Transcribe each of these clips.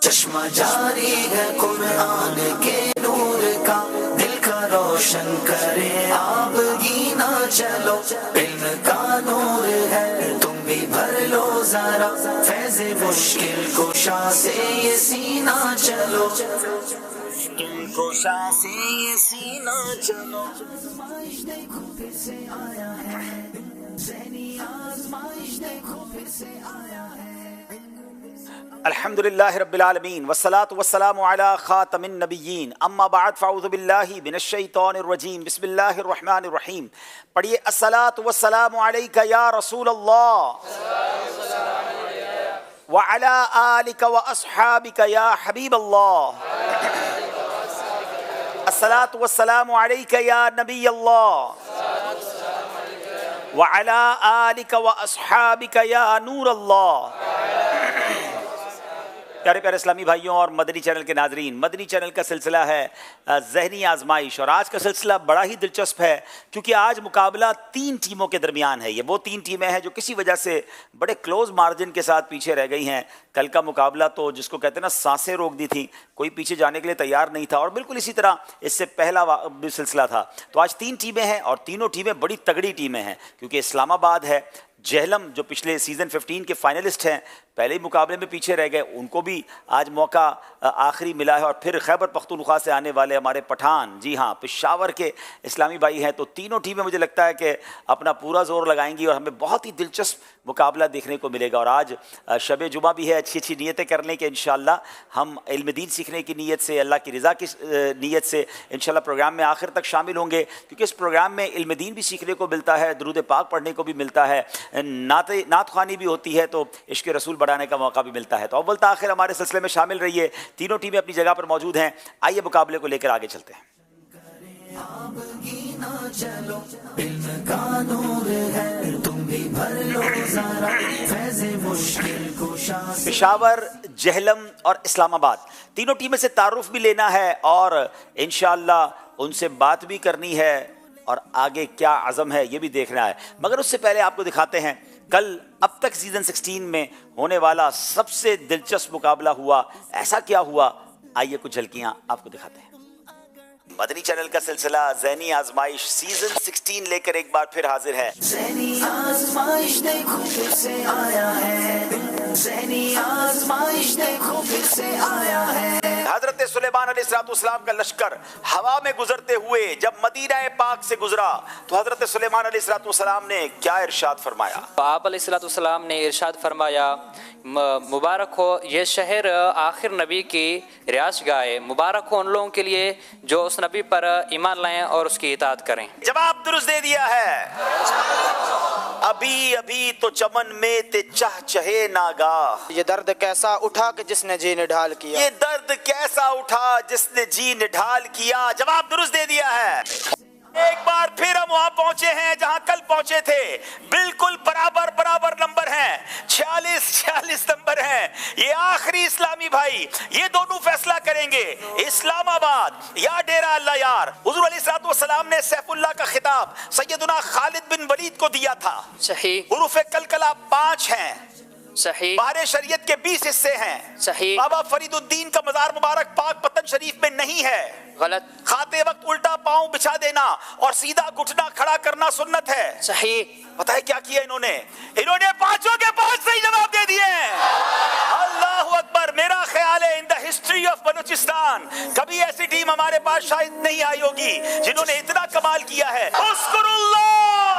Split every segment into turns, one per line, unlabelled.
چشمہ جاری ہے قرآن کے نور کا، دل کا روشن کرے آبگی نہ چلو، علم کا نور ہے تم بھی بھر لو ذرا، فیض مشکل کشا سے یہ سینہ چلو، مشکل کشا سے یہ سینہ چلو۔ آزمائش دیکھو پھر سے آیا ہے، ذہنی آزمائش دیکھو پھر سے آیا ہے۔
الحمدللہ رب العالمین والصلاة والسلام علی خاتم النبیین، اما بعد فاعوذ باللہ من الشیطان الرجیم، بسم اللہ الرحمن الرحیم۔ پڑھیے الصلاة والسلام علیک یا رسول اللہ وعلی آلک واصحابک یا حبیب اللہ، الصلاة والسلام علیک یا نبی اللہ وعلی آلک واصحابک یا نور اللہ۔ پیارے پیارے اسلامی بھائیوں اور مدنی چینل کے ناظرین، مدنی چینل کا سلسلہ ہے ذہنی آزمائش، اور آج کا سلسلہ بڑا ہی دلچسپ ہے کیونکہ آج مقابلہ 3 ٹیموں کے درمیان ہے۔ یہ وہ 3 ٹیمیں ہیں جو کسی وجہ سے بڑے کلوز مارجن کے ساتھ پیچھے رہ گئی ہیں۔ کل کا مقابلہ تو جس کو کہتے ہیں نا سانسیں روک دی تھیں، کوئی پیچھے جانے کے لیے تیار نہیں تھا، اور بالکل اسی طرح اس سے پہلا بھی سلسلہ تھا۔ تو آج 3 ٹیمیں ہیں اور تینوں ٹیمیں بڑی تگڑی ٹیمیں ہیں، کیونکہ اسلام آباد ہے، جہلم جو پچھلے سیزن 15 کے فائنلسٹ ہیں، پہلے ہی مقابلے میں پیچھے رہ گئے، ان کو بھی آج موقع آخری ملا ہے، اور پھر خیبر پختونخوا سے آنے والے ہمارے پٹھان، جی ہاں پشاور کے اسلامی بھائی ہیں۔ تو تینوں ٹیمیں مجھے لگتا ہے کہ اپنا پورا زور لگائیں گی اور ہمیں بہت ہی دلچسپ مقابلہ دیکھنے کو ملے گا۔ اور آج شب جمعہ بھی ہے، اچھی اچھی نیتیں کرنے کے انشاءاللہ ہم علم دین سیکھنے کی نیت سے، اللہ کی رضا کی نیت سے انشاءاللہ پروگرام میں آخر تک شامل ہوں گے، کیونکہ اس پروگرام میں علم دین بھی سیکھنے کو ملتا ہے، درود پاک پڑھنے کو بھی ملتا ہے، نعت خوانی بھی ہوتی ہے، تو عشق رسول بڑھانے کا موقع بھی ملتا ہے۔ تو اول تا آخر ہمارے سلسلے میں شامل رہیے، تینوں ٹیمیں اپنی جگہ پر موجود ہیں۔ آئیے مقابلے کو لے کر آگے چلتے ہیں۔ پشاور، جہلم اور اسلام آباد تینوں ٹیمیں سے تعارف بھی لینا ہے اور انشاءاللہ ان سے بات بھی کرنی ہے، اور آگے کیا عزم ہے یہ بھی دیکھنا ہے۔ مگر اس سے پہلے آپ کو دکھاتے ہیں کل اب تک سیزن 16 میں ہونے والا سب سے دلچسپ مقابلہ ہوا، ایسا کیا ہوا، آئیے کچھ جھلکیاں آپ کو دکھاتے ہیں۔ مدنی چینل کا سلسلہ ذہنی آزمائش سیزن 16 لے کر ایک بار پھر حاضر ہے۔
ذہنی آزمائش دیکھو پھر سے آیا ہے، ذہنی آزمائش دیکھو پھر سے آیا ہے۔
حضرت سلیمان علیہ السلام کا لشکر ہوا میں گزرتے ہوئے جب مدینہ پاک سے گزرا تو حضرت سلیمان علیہ السلام نے کیا ارشاد فرمایا؟
آپ علیہ السلام نے ارشاد فرمایا، مبارک ہو یہ شہر آخر نبی کی رہائش گاہ ہے، مبارک ہو ان لوگوں کے لیے جو اس نبی پر ایمان لائیں اور اس کی اطاعت کریں۔
جواب درست دے دیا ہے۔ ابھی ابھی تو چمن میں تے چہ چہے ناگاہ،
یہ درد کیسا اٹھا کہ جس نے جی نڈھال کیا،
یہ درد کیسا اٹھا جس نے جی نڈھال کیا۔ جواب درست دے دیا ہے۔ ایک بار پھر ہم وہاں پہنچے ہیں جہاں کل پہنچے تھے، بالکل برابر نمبر ہیں، 46 نمبر ہیں۔ یہ آخری اسلامی بھائی یہ دونوں فیصلہ کریں گے، اسلام آباد یا ڈیرہ اللہ یار۔ حضور علیہ السلام نے سیف اللہ کا خطاب سیدنا خالد بن ولید کو دیا تھا۔
صحیح۔
حروف کلکلہ 5 ہیں،
صحیح۔
بہر شریعت کے 20 حصے ہیں۔
صحیح۔
بابا فرید الدین کا مزار مبارک پاک پتن شریف میں نہیں ہے۔
غلط۔
کھاتے وقت الٹا پاؤں بچھا دینا اور سیدھا گھٹنا کھڑا کرنا سنت ہے۔
صحیح۔
پتہ ہے کیا کیا انہوں نے 5 کے 5 صحیح جواب دے دیے ہیں۔ اللہ اکبر۔ میرا خیال ہے ان دا ہسٹری آف بلوچستان کبھی ایسی ٹیم ہمارے پاس شاید نہیں آئی ہوگی جنہوں نے اتنا کمال کیا ہے۔ اذکر اللہ۔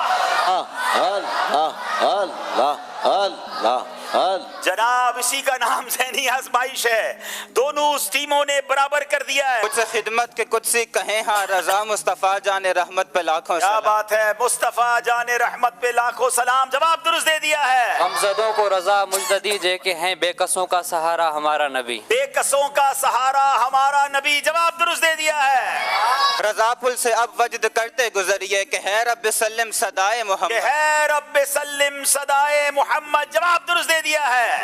جناب اسی کا نام ذہنی آزمائش ہے۔ دونوں ٹیموں نے برابر کر دیا ہے۔
کچھ خدمت کے کچھ سی کہیں ہاں رضا مصطفیٰ جان رحمت پہ لاکھوں
کیا
سلام۔
بات ہے، مصطفیٰ جان رحمت پہ لاکھوں سلام۔ جواب درست دے دیا ہے۔
غمزدوں کو رضا مجد دیجئے کہ ہیں بے کسوں کا سہارا ہمارا نبی،
بے کسوں کا سہارا ہمارا نبی۔ جواب درست دے دیا ہے۔
رضا پھل سے اب وجد کرتے گزریے کہ ہے رب سلم صدائے
کہ
محمد،
ہے رب سلم صدائے محمد۔ جواب درست دے دیا ہے۔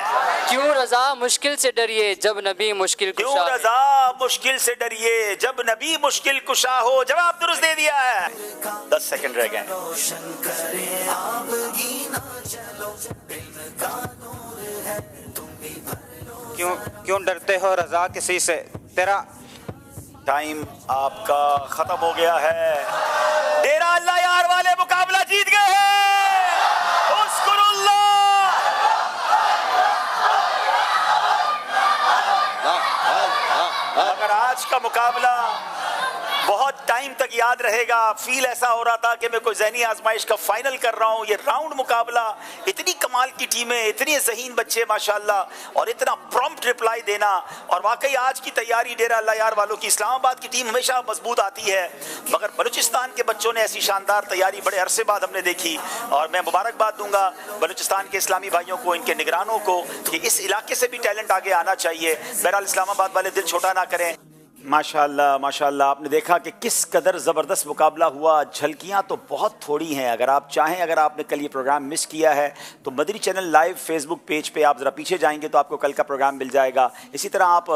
کیوں رضا مشکل سے ڈریے جب نبی مشکل
کیوں
کشا ہے،
رضا مشکل سے ڈریے جب نبی مشکل کشا ہو۔ جواب درست دے دیا ہے۔ 10 سیکنڈ رہ گئے۔
روشن کرے آبگی نہ چلو، علم کا نور ہے تم بھی بھر لو
क्यों डरते हो रजा किसी से तेरा
टाइम आपका खत्म हो गया है। डेरा अल्लाह यार वाले मुकाबला जीत गए हैं। उस्कुरुल्लाह। मगर आज का मुकाबला बहुत टाइम तक याद रहेगा। फील ऐसा हो रहा था कि मैं कोई ज़हनी आजमाइश का फाइनल कर रहा हूँ। ये राउंड मुकाबला, इतनी कमाल की टीमें, इतने ज़हीन बच्चे माशाल्लाह, और इतना प्रॉम्प्ट रिप्लाई देना, और वाकई आज की तैयारी डेरा अल्लाह यार वालों की, इस्लामाबाद की टीम हमेशा मजबूत आती है, मगर बलूचिस्तान के बच्चों ने ऐसी शानदार तैयारी बड़े अरसे बाद हमने देखी। और मैं मुबारकबाद दूंगा बलूचिस्तान के इस्लामी भाइयों को, इनके निगरानों को, कि इस इलाके से भी टैलेंट आगे आना चाहिए। बहरहाल इस्लामाबाद वाले दिल छोटा ना करें। माशाल्लाह माशाल्लाह, आपने देखा कि किस कदर ज़बरदस्त मुकाबला हुआ। झलकियाँ तो बहुत थोड़ी हैं। अगर आप चाहें, अगर आपने कल ये प्रोग्राम मिस किया है तो Madani channel live Facebook page पे आप ज़रा पीछे जाएंगे तो आपको कल का प्रोग्राम मिल जाएगा। इसी तरह आप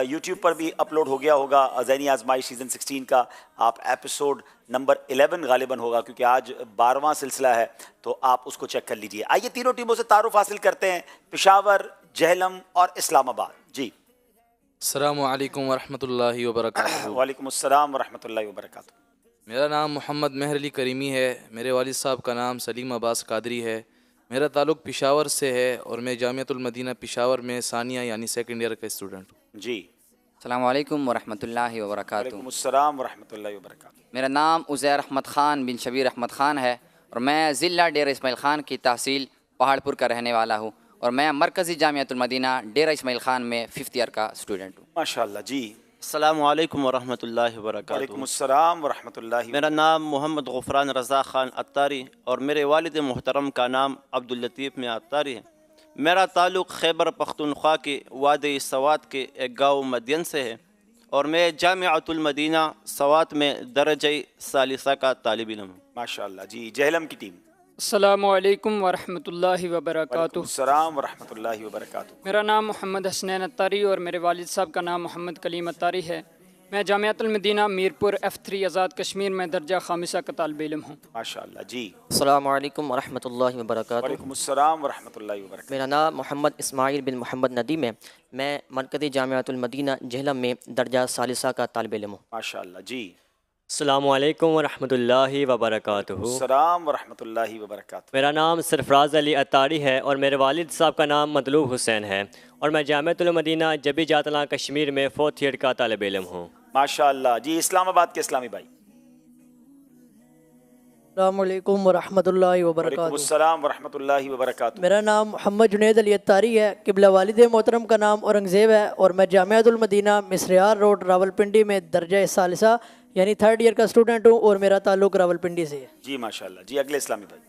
यूट्यूब पर भी अपलोड हो गया होगा ज़हनी आजमाइश सीज़न 16 का। आप एपिसोड नंबर 11 गालिबन होगा, क्योंकि आज 12वां सिलसिला है, तो आप उसको चेक कर लीजिए। आइए तीनों टीमों से तारुफ हासिल करते हैं, पेशावर, जहलम और इस्लामाबाद। जी,
अस्सलामु अलैकुम वरहमतुल्लाहि वबरकातुहू।
वालेकुम अस्सलाम वरहमतुल्लाहि वबरकातुहू।
मेरा नाम मोहम्मद मेहर अली करीमी है। मेरे वालिद साहब का नाम सलीम अब्बास कादरी है। मेरा ताल्लुक़ पेशावर से है और मैं जामिअतुल मदीना पेशावर में सानिया यानी सेकंड ईयर का स्टूडेंट हूँ।
जी,
अस्सलामु अलैकुम वरहमतुल्लाहि वबरकातुहू।
वालेकुम अस्सलाम वरहमतुल्लाहि वबरकातुहू।
मेरा नाम उज़ैर अहमद ख़ान बिन शबीर अहमद ख़ान है और मैं ज़िला डेरा इस्माइल ख़ान की तहसील पहाड़पुर का रहने वाला हूँ, और मैं मरकज़ी जामिअतुल मदीना डेरा इस्माइल ख़ान में 5th ईयर का स्टूडेंट हूँ।
माशाल्लाह। जी,
अस्सलामु अलैकुम वरहमतुल्लाहि वबरकातुहू।
वालेकुम अस्सलाम वरहमतुल्लाहि।
मेरा नाम मोहम्मद गुफरान रज़ा ख़ान अत्तारी और मेरे वालिद मोहतरम का नाम अब्दुल लतीफ़ में अत्तारी है। मेरा ताल्लुक़ खैबर पख्तूनख्वा के वादी सवात के एक गाँव मदियन से है और मैं जामिअतुल मदीना सवात में दरजे सालिसा का तालिब इल्म हूँ।
माशाल्लाह। जी, जहलम की टीम।
अस्सलामु अलैकुम वरहमतुल्लाहि वबरकातुहू।
अस्सलाम वरहमतुल्लाहि वबरकातुहू।
मेरा नाम मोहम्मद हसनैन अत्तारी और मेरे वालिद साहब का नाम मोहम्मद कलीम अत्तारी है। मैं जामिअतुल मदीना मीरपुर F3 आज़ाद कश्मीर में दर्जा खामिसा का तालिब इल्म हूँ।
माशाल्लाह। जी,
अस्सलामु अलैकुम वरहमतुल्लाहि वबरकातुहू।
वालेकुम अस्सलाम वरहमतुल्लाहि वबरकातुहू।
मेरा नाम मोहम्मद इस्माइल बिन मोहम्मद नदीम है। मैं मरकज़ी जामिअतुल मदीना जहलम में दर्जा सालिसा का तालिब इल्म हूँ।
माशाल्लाह। जी,
अस्सलामु अलैकुम वरहमतुल्लाहि वबरकातुहू।
अस्सलाम वरहमतुल्लाहि वबरकातुहू।
मेरा नाम सरफराज अली अत्तारी है और मेरे वालिद साहब का नाम मतलूब हुसैन है और मैं जामिअतुल मदीना जबी जातला कश्मीर में 4th ईयर का तालिब इल्म हूँ।
माशाल्लाह। जी, इस्लामाबाद के इस्लामी भाई।
अस्सलामु अलैकुम वरहमतुल्लाहि
वालेकुम
वबरकातुहू।
अस्सलाम वरहमतुल्लाहि वबरकातुहू।
मेरा नाम मोहम्मद जुनैद अली अत्तारी है। किबला वालिद मोहतरम का नाम औरंगज़ेब है और मैं जामिअतुल मदीना मिसरियार रोड रावलपिंडी में दर्जा सालिसा यानी 3rd ईयर का स्टूडेंट हूँ और मेरा ताल्लुक़ रावलपिंडी से है।
जी, माशाल्लाह। जी, अगले इस्लामी भाई।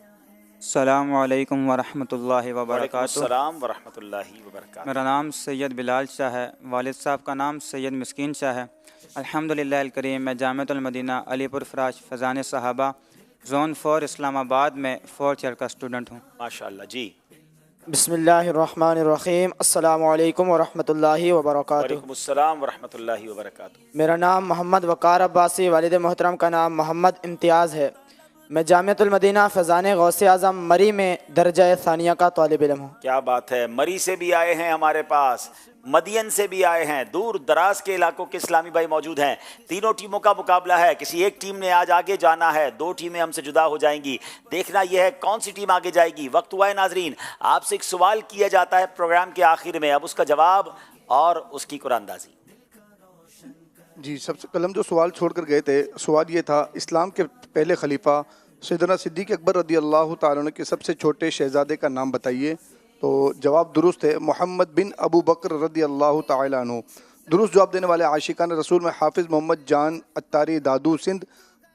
अस्सलामु अलैकुम वरहमतुल्लाहि वबरकातुहू।
अस्सलाम वरहमतुल्लाहि वबरकातुहू।
मेरा नाम सैयद बिलाल शाह है। वालिद साहब का नाम सैयद मिस्कीन शाह है। अल्हम्दुलिल्लाह अल करीम मैं जामिअतुल मदीना अलीपुर फराज फज़ान सहाबा ज़ोन 4 इस्लामाबाद में 4th ईयर का स्टूडेंट हूँ।
माशाल्लाह। जी,
बिस्मिल्लाहिर्रहमानिर्रहीम। अस्सलामु अलैकुम वरहमतुल्लाहि वबरकातुहू।
वालेकुम अस्सलाम वरहमतुल्लाहि वबरकातुहू।
मेरा नाम मोहम्मद वकार अब्बासी, वालिद मोहतरम का नाम मोहम्मद इम्तियाज़ है। मैं जामिअतुल मदीना फैज़ान गौसे आज़म मरी में दर्जा सानिया का तालिब इल्म हूँ।
क्या बात है। मरी से भी आए हैं हमारे पास, मदियन से भी आए हैं, दूर दराज के इलाकों के इस्लामी भाई मौजूद हैं। तीनों टीमों का मुकाबला है। किसी एक टीम ने आज आगे जाना है, 2 टीमें हमसे जुदा हो जाएंगी। देखना यह है कौन सी टीम आगे जाएगी। वक्त हुआ है नाजरीन, आपसे एक सवाल किया जाता है प्रोग्राम के आखिर में, अब उसका जवाब और उसकी कुरानदाजी।
जी, सबसे कल हम जो सवाल छोड़ कर गए थे, सवाल ये था इस्लाम के पहले खलीफा सैयदना सिद्दीक़ अकबर रदी अल्लाह तआला अन्हु के सबसे छोटे शहज़ादे का नाम बताइए। तो जवाब दुरुस्त है, मोहम्मद बिन अबू बकर रदी अल्लाह तआला अन्हु। दुरुस्त जवाब देने वाले आशिकान रसूल में हाफिज़ मोहम्मद जान अत्तारी दादू सिंध,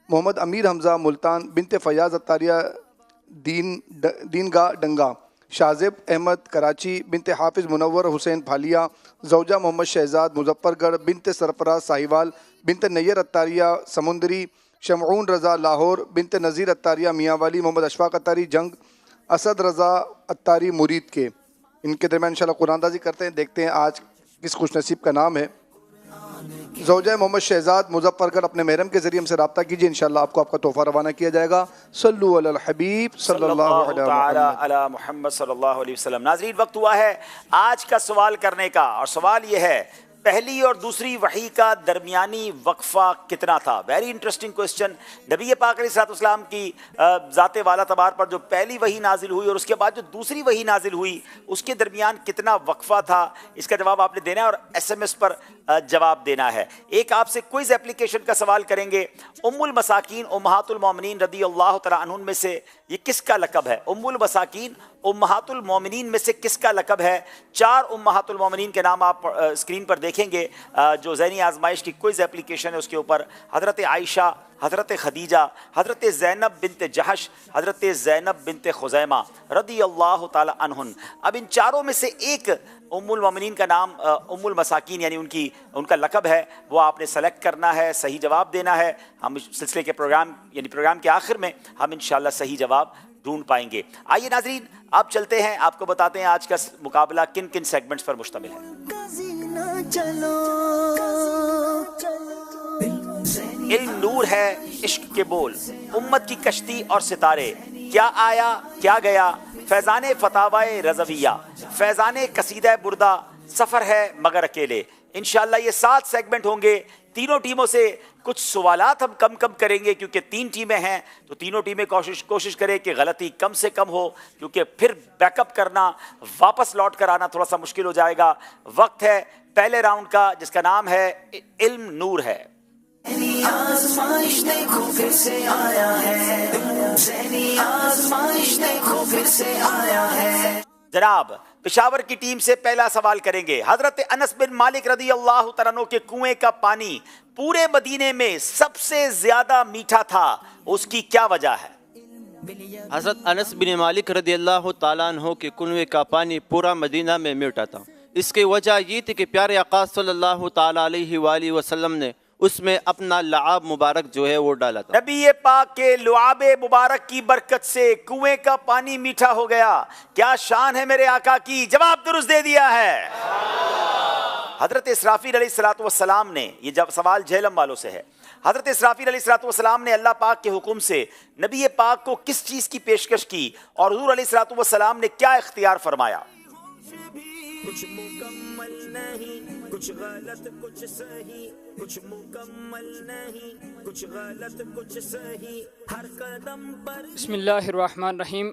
मोहम्मद अमीर हमज़ा मुल्तान, बिनते फ़याज़ अत्तारिया दीनगा डंगा, शाज़ेब अहमद कराची, बिनते हाफिज़ मुनव्वर हुसैन फालिया, ज़ौजा मोहम्मद शहजाद मुजफ्फरगढ़, बिनते सरफराज साहिवाल, बिनते नैयर अत्तारिया समुंदरी, शमऊन रज़ा लाहौर, बिनते नज़ीर अत्तारिया मियांवाली, मोहम्मद अशफाक अत्तारी जंग, असद रज़ा अत्तारी मुरीद के। इनके दरमियान इंशाल्लाह कुरानदाजी करते हैं, देखते हैं आज किस खुशनसीब का नाम है। زوجہ محمد شہزاد مظفر کر اپنے محرم کے ذریعے ہم سے رابطہ کیجیے، انشاءاللہ آپ کو آپ کا تحفہ روانہ کیا جائے گا۔ صلو علی الحبیب صلی اللہ
علیہ محمد صلی اللہ علیہ وسلم۔ ناظرین، وقت ہوا ہے آج کا سوال کرنے کا، اور سوال یہ ہے پہلی اور دوسری وحی کا درمیانی وقفہ کتنا تھا؟ Very interesting question. نبی پاک علیہ الصلوۃ والسلام کی ذات والا تبار پر جو پہلی وحی نازل ہوئی اور اس کے بعد جو دوسری وحی نازل ہوئی اس کے درمیان کتنا وقفہ تھا، اس کا جواب آپ نے دینا ہے اور ایس ایم ایس پر جواب دینا ہے۔ ایک آپ سے کوئز اپلیکیشن کا سوال کریں گے، ام المساکین امہات المومنین رضی اللہ تعالیٰ عنہن میں سے یہ کس کا لقب ہے؟ ام المساکین امہات المومنین میں سے کس کا لقب ہے؟ 4 امہات المومنین کے نام آپ اسکرین پر دیکھیں گے جو ذہنی آزمائش کی کوئز اپلیکیشن ہے اس کے اوپر۔ حضرت عائشہ، حضرت خدیجہ، حضرت زینب بنت جہش، حضرت زینب بنت خزیمہ رضی اللہ تعالی عنہن۔ اب ان چاروں میں سے ایک ام المومنین کا نام ام المساکین یعنی ان کا لقب ہے، وہ آپ نے سلیکٹ کرنا ہے، صحیح جواب دینا ہے۔ ہم سلسلے کے پروگرام کے آخر میں ہم انشاءاللہ صحیح جواب ڈھونڈ پائیں گے۔ آئیے ناظرین آپ چلتے ہیں، آپ کو بتاتے ہیں آج کا مقابلہ کن کن سیگمنٹس پر مشتمل ہے۔ علم نور ہے، عشق کے بول، امت کی کشتی اور ستارے، کیا آیا کیا گیا، فیضان فتاوائے رضویہ، فیضان قصیدہ بردہ، سفر ہے مگر اکیلے۔ انشاءاللہ یہ 7 سیگمنٹ ہوں گے۔ تینوں ٹیموں سے کچھ سوالات ہم کم کریں گے کیونکہ 3 ٹیمیں ہیں، تو تینوں ٹیمیں کوشش کریں کہ غلطی کم سے کم ہو، کیونکہ پھر بیک اپ کرنا، واپس لوٹ کر آنا تھوڑا سا مشکل ہو جائے گا۔ وقت ہے پہلے راؤنڈ کا جس کا نام ہے علم نور ہے۔
آزمائش دیکھو پھر سے آیا ہے، ذہنی آزمائش دیکھو پھر سے آیا ہے۔
جناب پشاور کی ٹیم سے پہلا سوال کریں گے۔ حضرت انس بن مالک رضی اللہ تعالیٰ عنہ کے کنویں کا پانی پورے مدینے میں سب سے زیادہ میٹھا تھا، اس کی کیا وجہ ہے؟
حضرت انس بن مالک رضی اللہ تعالیٰ عنہ کے کنویں کا پانی پورا مدینہ میں میٹھا تھا۔ اس کی وجہ یہ تھی کہ پیارے آقا صلی اللہ تعالیٰ علیہ وآلہ وسلم نے اس میں اپنا لعاب مبارک جو ہے وہ ڈالا تھا۔
نبی پاک کے لعاب مبارک کی برکت سے کنویں کا پانی میٹھا ہو گیا۔ کیا شان ہے میرے آقا کی؟ جواب درست دے دیا ہے۔ حضرت اسرافیل علیہ الصلوۃ والسلام نے، یہ جب سوال جہلم والوں سے ہے، حضرت اسرافیل علیہ الصلوۃ والسلام نے اللہ پاک کے حکم سے نبی پاک کو کس چیز کی پیشکش کی اور حضور علیہ الصلوۃ والسلام نے کیا اختیار فرمایا؟
کچھ مکمل نہیں، کچھ غلط کچھ صحیح، کچھ مکمل نہیں، کچھ غلط کچھ صحیح، ہر قدم پر۔
بسم اللہ الرحمن الرحیم۔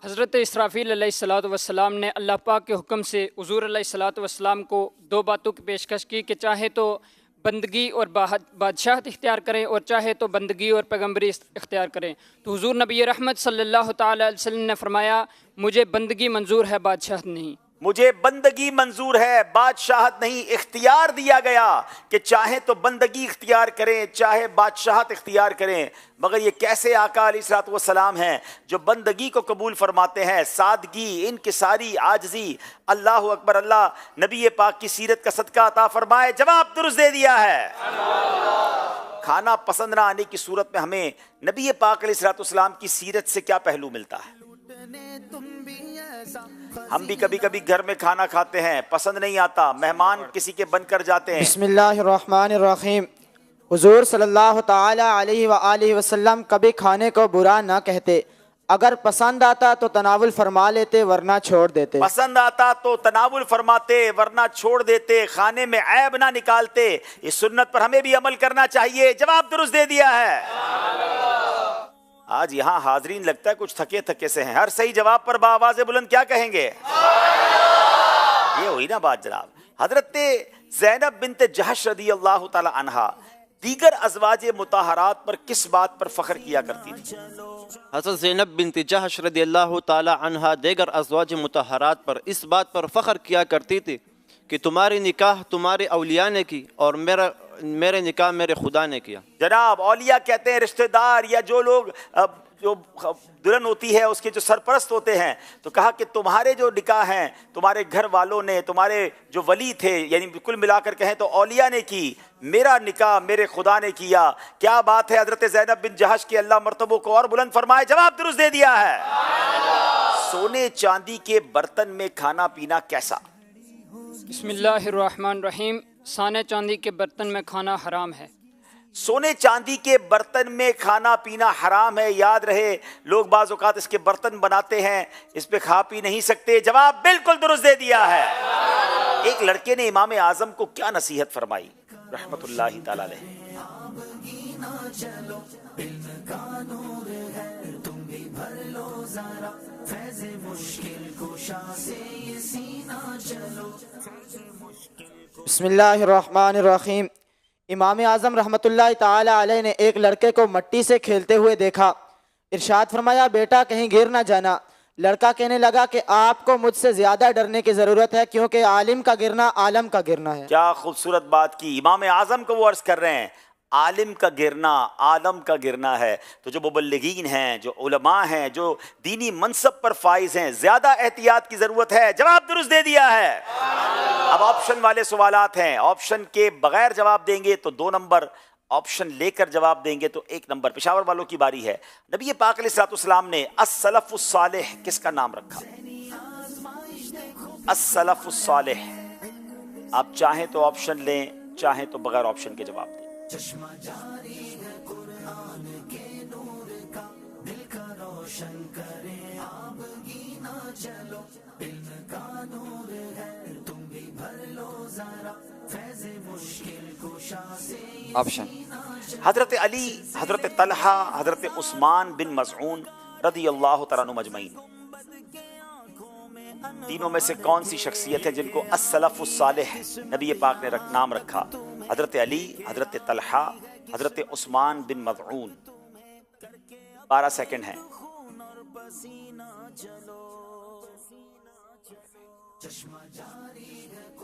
حضرت اسرافیل علیہ الصلوۃ والسلام نے اللہ پاک کے حکم سے حضور علیہ الصلوۃ والسلام کو 2 باتوں کی پیشکش کی کہ چاہے تو بندگی اور بادشاہت اختیار کریں اور چاہے تو بندگی اور پیغمبری اختیار کریں۔ تو حضور نبی رحمت صلی اللہ تعالی علیہ وسلم نے فرمایا مجھے بندگی منظور ہے، بادشاہت نہیں۔
مجھے بندگی منظور ہے، بادشاہت نہیں۔ اختیار دیا گیا کہ چاہے تو بندگی اختیار کریں چاہے بادشاہت اختیار کریں، مگر یہ کیسے آقا علیہ الصلوۃ والسلام ہیں جو بندگی کو قبول فرماتے ہیں؟ سادگی، انکساری، عاجزی۔ اللہ اکبر، اللہ نبی پاک کی سیرت کا صدقہ عطا فرمائے۔ جواب درست دے دیا ہے۔ کھانا پسند نہ آنے کی صورت میں ہمیں نبی پاک علیہ الصلوۃ والسلام کی سیرت سے کیا پہلو ملتا ہے؟ ہم بھی کبھی کبھی گھر میں کھانا کھاتے ہیں، پسند نہیں آتا، مہمان کسی کے بن کر جاتے ہیں۔
بسم اللہ الرحمن الرحیم۔ حضور صلی اللہ تعالی علیہ وآلہ وسلم کبھی کھانے کو برا نہ کہتے، اگر پسند آتا تو تناول فرما لیتے ورنہ چھوڑ دیتے۔
پسند آتا تو تناول فرماتے ورنہ چھوڑ دیتے، کھانے میں عیب نہ نکالتے۔ اس سنت پر ہمیں بھی عمل کرنا چاہیے۔ جواب درست دے دیا ہے۔ آج یہاں حاضرین لگتا ہے کچھ تھکے سے ہیں، ہر صحیح جواب پر بآواز بلند کیا کہیں گے؟ یہ ہوئی نا بات جناب۔ حضرت زینب بنت جہش رضی اللہ تعالی عنہا دیگر ازواج مطہرات پر کس بات پر فخر کیا کرتی تھی؟
حضرت زینب بنت جہش رضی اللہ تعالی عنہا دیگر ازواج مطہرات پر اس بات پر فخر کیا کرتی تھی کہ تمہاری نکاح تمہارے اولیاء نے کی اور میرے نکاح میرے خدا نے کیا۔ جناب
اولیاء کہتے ہیں رشتہ دار یا جو لوگ جو دلہن ہوتی ہے اس کے جو سرپرست ہوتے ہیں، تو کہا کہ تمہارے جو نکاح ہیں تمہارے گھر والوں نے، تمہارے جو ولی تھے، یعنی بالکل ملا کر کہیں تو اولیاء نے کی، میرا نکاح میرے خدا نے کیا۔ کیا بات ہے حضرت زینب بن جہش کی، اللہ مرتبوں کو اور بلند فرمائے۔ جواب درست دے دیا ہے۔ سونے چاندی کے برتن میں کھانا پینا کیسا؟
بسم اللہ الرحمن الرحیم۔ सोने चांदी के बर्तन में खाना हराम है।
सोने चांदी के बर्तन में खाना पीना हराम है। याद रहे, लोग बाज़ औक़ात इसके बर्तन बनाते हैं, इस पे खा पी नहीं सकते। जवाब बिल्कुल दुरुस्त दे दिया है। एक लड़के ने इमाम आज़म को क्या नसीहत फरमाई रहमतुल्लाहि ताला अलैह।
बिस्मिल्लाहिर्रहमानिर्रहीम। इमाम आज़म रहमतुल्लाहि ताला अलैह ने एक लड़के को मिट्टी से खेलते हुए देखा। इरशाद फरमाया, बेटा कहीं गिर ना जाना। लड़का कहने लगा कि आपको मुझसे ज़्यादा डरने की ज़रूरत है, क्योंकि आलिम का गिरना आलम का गिरना है।
क्या खूबसूरत बात की। इमाम आज़म को वो अर्ज़ कर रहे हैं, आलिम का गिरना आलम का गिरना है। तो जो मुबल्लिगीन हैं, जो उलमा हैं, जो दीनी मनसब पर फाइज हैं, ज़्यादा एहतियात की ज़रूरत है। जवाब दुरुस्त दे दिया है। अब ऑप्शन वाले सवालात हैं। ऑप्शन के बगैर जवाब देंगे तो 2 नंबर, ऑप्शन लेकर जवाब देंगे तो 1 नंबर। पेशावर वालों की बारी है। नबी पाक अलैहिस्सलाम ने अस्सलफ़ुस सालिह किसका नाम रखा? अस्सलफ़ुस सालिह। आप चाहें तो ऑप्शन लें, चाहें तो बगैर ऑप्शन के जवाब दें।
चश्मा जारी है कुरान के नूर का, दिल का रोशन करे आप गीना चलो, इल्म का नूर है तुम भी भर लो जरा, फैज़ मुश्किल कुशा से।
ऑप्शन
हजरत अली, हजरत तलहा, हजरत उस्मान बिन मज़ऊन रदी अल्लाह तआला अन्हुम अजमईन। तीनों में से कौन सी शख्सियत है जिनको अस्सलफ़ुस सालिह नबी पाक ने नाम रखा? हजरत अली, हजरत तलहा, हजरत उस्मान बिन मज़ऊन। 12 सेकंड हैं।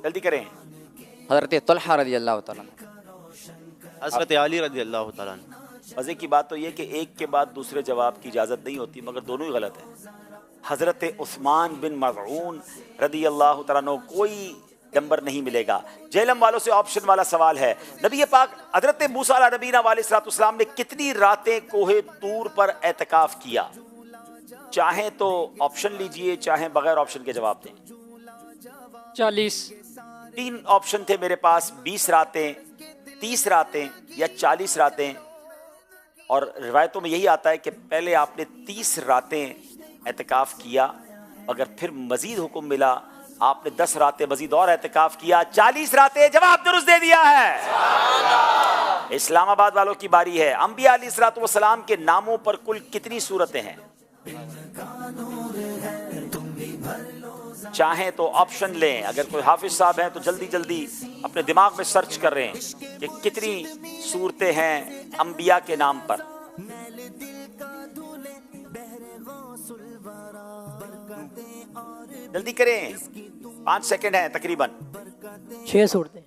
जल्दी करें।
हज़रत तलहा रज़ी अल्लाह तआला,
हज़रत अली रज़ी अल्लाह तआला।
मज़े की बात तो ये कि एक के बाद दूसरे जवाब की इजाज़त नहीं होती, मगर दोनों ही गलत है। हज़रत उस्मान बिन मज़ऊन रदी अल्लाह तआला अन्हु, कोई नंबर नहीं मिलेगा। जेलम वालों से ऑप्शन वाला सवाल है। नबी पाक हज़रत मूसा अलैहि नबीना अलैहिस्सलाम ने कितनी रातें कोहे तूर पर एतकाफ किया? चाहें तो ऑप्शन लीजिए, चाहें बगैर ऑप्शन के जवाब दें।
40।
3 ऑप्शन थे मेरे पास, 20 रातें, 30 रातें या 40 रातें। और रिवायतों में यही आता है कि पहले आपने 30 रातें एतकाफ किया, मगर फिर मजीद हुक्म मिला, आपने 10 रातें मजीद और एतकाफ किया, 40 रातें। जवाब दुरुस्त दे दिया है। इस्लामाबाद वालों की बारी है। अंबिया अलैहिस्सलाम के नामों पर कुल कितनी सूरतें हैं? चाहें तो ऑप्शन लें। अगर कोई हाफिज साहब हैं तो जल्दी जल्दी अपने दिमाग में सर्च कर रहे हैं कि कितनी सूरतें हैं अंबिया के नाम पर। जल्दी करें, 5 सेकंड हैं तकरीबन।
6 सूरतें।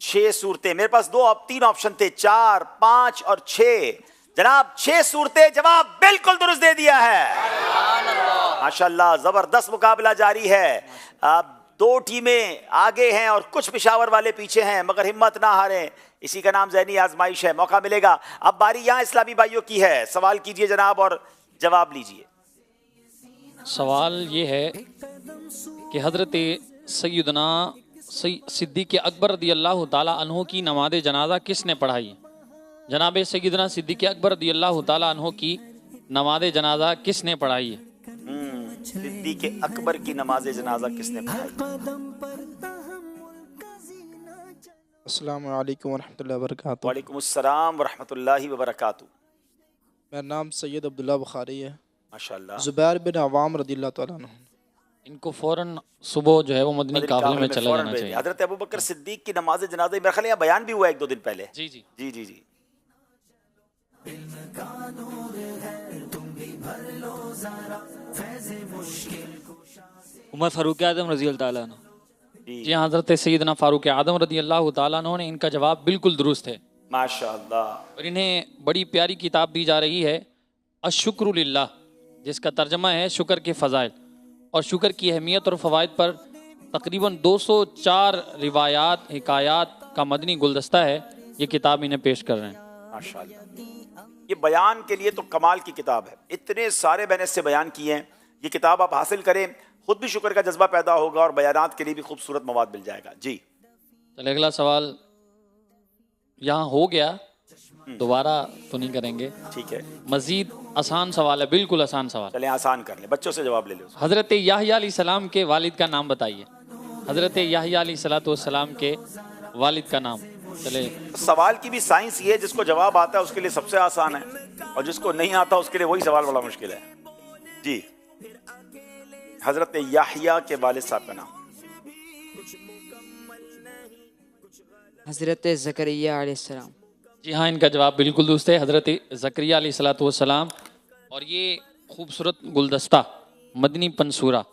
6 सूरतें। मेरे पास 3 ऑप्शन थे, 4, 5 और 6। जनाब 6 सूरतें। जवाब बिल्कुल दुरुस्त दे दिया है। माशाल्लाह, जबरदस्त मुकाबला जारी है। अब 2 टीमें आगे हैं और कुछ पेशावर वाले पीछे हैं, मगर हिम्मत ना हारें, इसी का नाम ज़हनी आजमाइश है। मौका मिलेगा। अब बारी यहाँ इस्लामी भाइयों की है। सवाल कीजिए जनाब और जवाब लीजिए।
सवाल ये है कि हज़रत सैयदना सिद्दीक़ अकबर रज़ी अल्लाह ताला अन्हु की नमाज जनाजा किसने पढ़ाई? जनाब सैयदना सिद्दीक़ अकबर रज़ी अल्लाह ताला अन्हु की नमाज जनाजा किसने पढ़ाई है?
सिद्दीक़ अकबर की नमाज जनाजा किसने पढ़ाई?
अस्सलामु अलैकुम वरहमतुल्लाहि वबरकातुहू।
वालेकुम अस्सलाम वरहमतुल्लाहि वबरकातुहू।
मेरा नाम सैयद अब्दुल्ला बुखारी है।
माशाल्लाह।
ज़ुबैर बिन अवाम रज़ियल्लाहु ताला अन्हु।
इनको फ़ौरन सुबह जो है वो मदनी काफ़िले में चला जाना चाहिए।
हज़रत अबू बकर सिद्दीक़ की नमाज जनाजा मेरे ख्याल यहाँ बयान भी हुआ 1-2 दिन पहले।
जी जी
जी जी जी।
उमर फ़ारूक आज़म रज़ी अल्लाह ताला अन्हु।
जी हाँ, हज़रत सैयदना फ़ारूक आज़म रज़ी अल्लाह ताला अन्हु ने, इनका जवाब बिल्कुल दुरुस्त है।
माशाअल्लाह।
और इन्हें बड़ी प्यारी किताब दी जा रही है अश्शुक्रु लिल्लाह, जिसका तर्जमा है शुक्र के फ़ज़ाइल। और शुक्र की अहमियत और फ़वाइद पर तकरीबन 204 रिवायात हिकायात का मदनी गुलदस्ता है। ये किताब इन्हें पेश कर रहे हैं।
माशाअल्लाह। ये बयान के लिए तो कमाल की किताब है। इतने सारे मैंने इससे बयान किए हैं। ये किताब आप हासिल करें, खुद भी शुक्र का जज्बा पैदा होगा और बयानात के लिए भी खूबसूरत मवाद मिल जाएगा। जी
चलिए अगला सवाल यहाँ हो गया, दोबारा तो नहीं करेंगे।
ठीक है,
मजीद आसान सवाल है, बिल्कुल आसान सवाल।
चलें आसान कर लें, बच्चों से जवाब ले लो।
हज़रत याहया अलैहिस्सलाम के वालिद का नाम बताइए। हज़रत याहया अलैहिस्सलाम के वालिद का नाम। चले,
सवाल की भी साइंस ये है, जिसको जवाब आता है उसके लिए सबसे आसान है, और जिसको नहीं आता उसके लिए वही सवाल बड़ा मुश्किल है। जी, हजरत याहया के वालिद साहब का नाम।
हज़रत ज़करिया अलैहिस्सलाम।
जी हाँ, इनका जवाब बिल्कुल दुरुस्त है, हज़रत ज़करिया अलैहिस्सलाम। और ये खूबसूरत गुलदस्ता मदनी पंसूरा,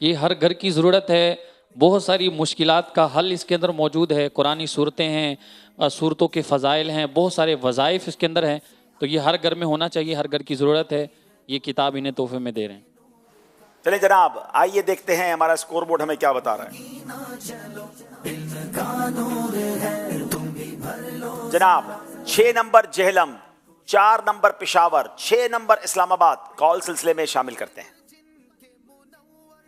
ये हर घर की ज़रूरत है। बहुत सारी मुश्किलात का हल इसके अंदर मौजूद है। कुरानी सूरतें हैं, सूरतों के फ़ज़ाइल हैं, बहुत सारे वज़ाइफ इसके अंदर हैं। तो ये हर घर में होना चाहिए, हर घर की ज़रूरत है। ये किताब इन्हें तोहफे में दे रहे हैं।
चलिए जनाब, आइए देखते हैं हमारा स्कोर बोर्ड हमें क्या बता रहा है। जनाब 6 number Jhelum, 4 number Peshawar, 6 number Islamabad call सिलसिले में शामिल करते हैं।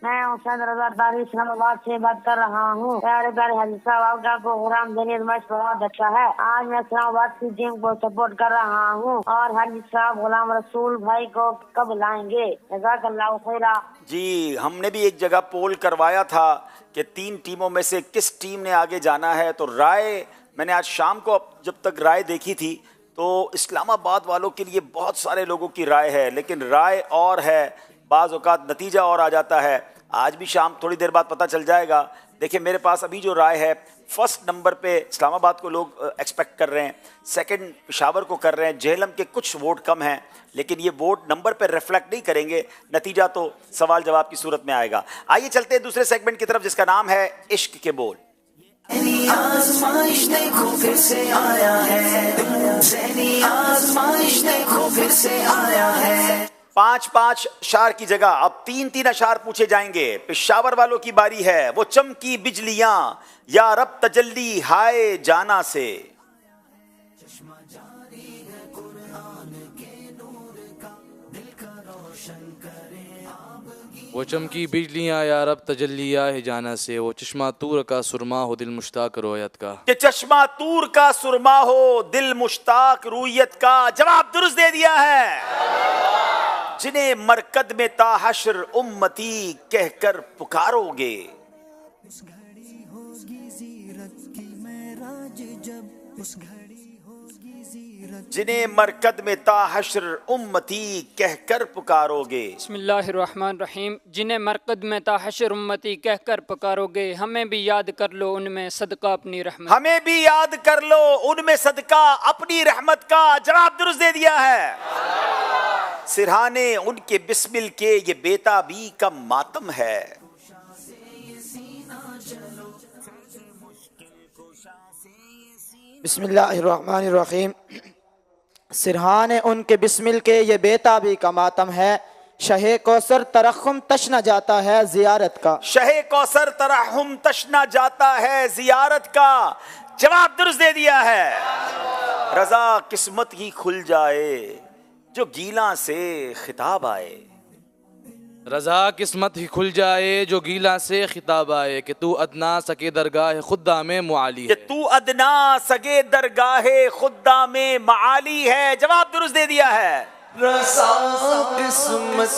मैं हुसैन रजा तारी इस्लामाबाद से बात कर रहा हूँ। प्यारे प्यारे हाजी साहब, आपका प्रोग्राम देने में बहुत अच्छा है। आज मैं इस्लामाबाद की टीम को सपोर्ट कर रहा हूँ। और हाजी साहब गुलाम रसूल भाई को कब लाएंगे? जज़ाकल्लाह खैरा।
जी, हमने भी एक जगह पोल करवाया था कि 3 टीमों में से किस टीम ने आगे जाना है। तो राय मैंने आज शाम को जब तक राय देखी थी तो इस्लामाबाद वालों के लिए बहुत सारे लोगों की राय है, लेकिन राय और है, बाज़ औक़ात नतीजा और आ जाता है। आज भी शाम थोड़ी देर बाद पता चल जाएगा। देखिए मेरे पास अभी जो राय है, फर्स्ट नंबर पे इस्लामाबाद को लोग एक्सपेक्ट कर रहे हैं, सेकंड पेशावर को कर रहे हैं, जेहलम के कुछ वोट कम हैं, लेकिन ये वोट नंबर पे रिफ्लेक्ट नहीं करेंगे, नतीजा तो सवाल जवाब की सूरत में आएगा। आइए चलते हैं दूसरे सेगमेंट की तरफ, जिसका नाम है इश्क के बोल।
आज़माइश देखो फिर से आया है, ज़हनी आज़माइश देखो फिर से आया है।
5-5 अशार की जगह अब 3-3 अशार पूछे जाएंगे। पेशावर वालों की बारी है। वो चमकी बिजलियां या रब तजल्ली हाय जाना से।
वो चमकी बिजलियां या रब तजल्लिया है जाना से। वो चश्मा तूर का सुरमा हो दिल मुश्ताक रोयत का।
कि चश्मा तूर का सुरमा हो दिल मुश्ताक रूयत का। जवाब दुरुस्त दे दिया है। जिन्हें मरकद में ताहशर उम्मती कहकर पुकारोगे। जिन्हें मरकद में ताहशर उम्मती कहकर पुकारोगे।
बिस्मिल्लाहिर्रहमानिर्रहीम। जिन्हें मरकद में ताहशर उम्मती कहकर पुकारोगे, हमें भी याद कर लो उनमें सदका अपनी रहमत।
हमें भी याद कर लो उनमें सदका अपनी रहमत का। जवाब दुरुस्त दे दिया है। सिरहाने उनके बिस्मिल के ये बेताबी का मातम है।
बिस्मिल्लाहिर्रहमानिर्रहीम। सिरहाने उनके बिस्मिल के ये बेताबी का मातम है। शहे कौसर तरहुम तशना जाता है जियारत का।
शहे कौसर तरहुम तशना जाता है जियारत का। जवाब दुरुस्त दे दिया है। रजा किस्मत ही खुल जाए जो गीला से खिताब आए।
रजा किस्मत ही खुल जाए जो गीला से खिताब आए। कि तू अदना सके दरगाह खुदा में मुआली है।
कि तू अदना सगे दरगाह खुदा में माली है। जवाब दुरुस्त दे दिया है।
रज़ा किस्मत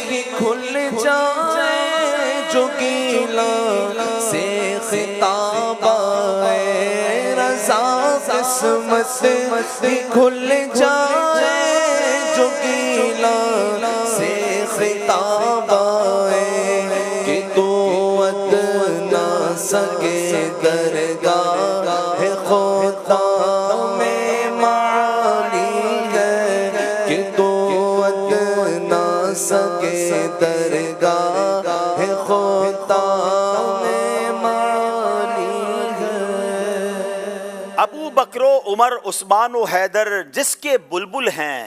ही खुल जाए जो गीला से खिताब आए। रज़ा किस्मत ही खुल जाए जो गीला से खिताब आए। कि तू अदना सगे दरगाह खुदा में माली है। कि तू अदना सगे दरगाह खुदा में माली है।
अबू बकरो उमर उस्मान व हैदर जिसके बुलबुल हैं।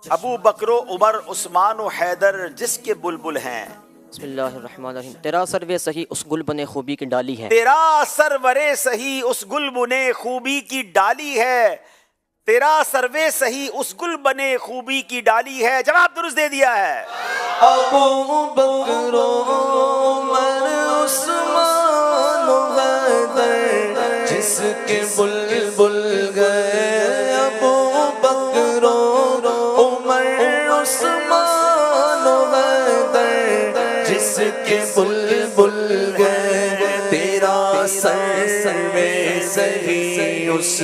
अबू बकरो उमर उस्मान व हैदर जिसके बुलबुल हैं।
बिस्मिल्लाहिर्रहमानिर्रहीम। तेरा सर्वे सही उस गुलबने खूबी की डाली है।
तेरा सरवरे सही उस गुलबने खूबी की डाली है। तेरा सर्वे सही उस गुलबने खूबी की डाली है। जवाब दुरुस्त दे दिया है।
ابو بکر عمر عثمان و حیدر جس کے بلبل گئے ابو بکر عمر عثمان و حیدر جس کے بلبل گئے تیرا سر میں سہی اس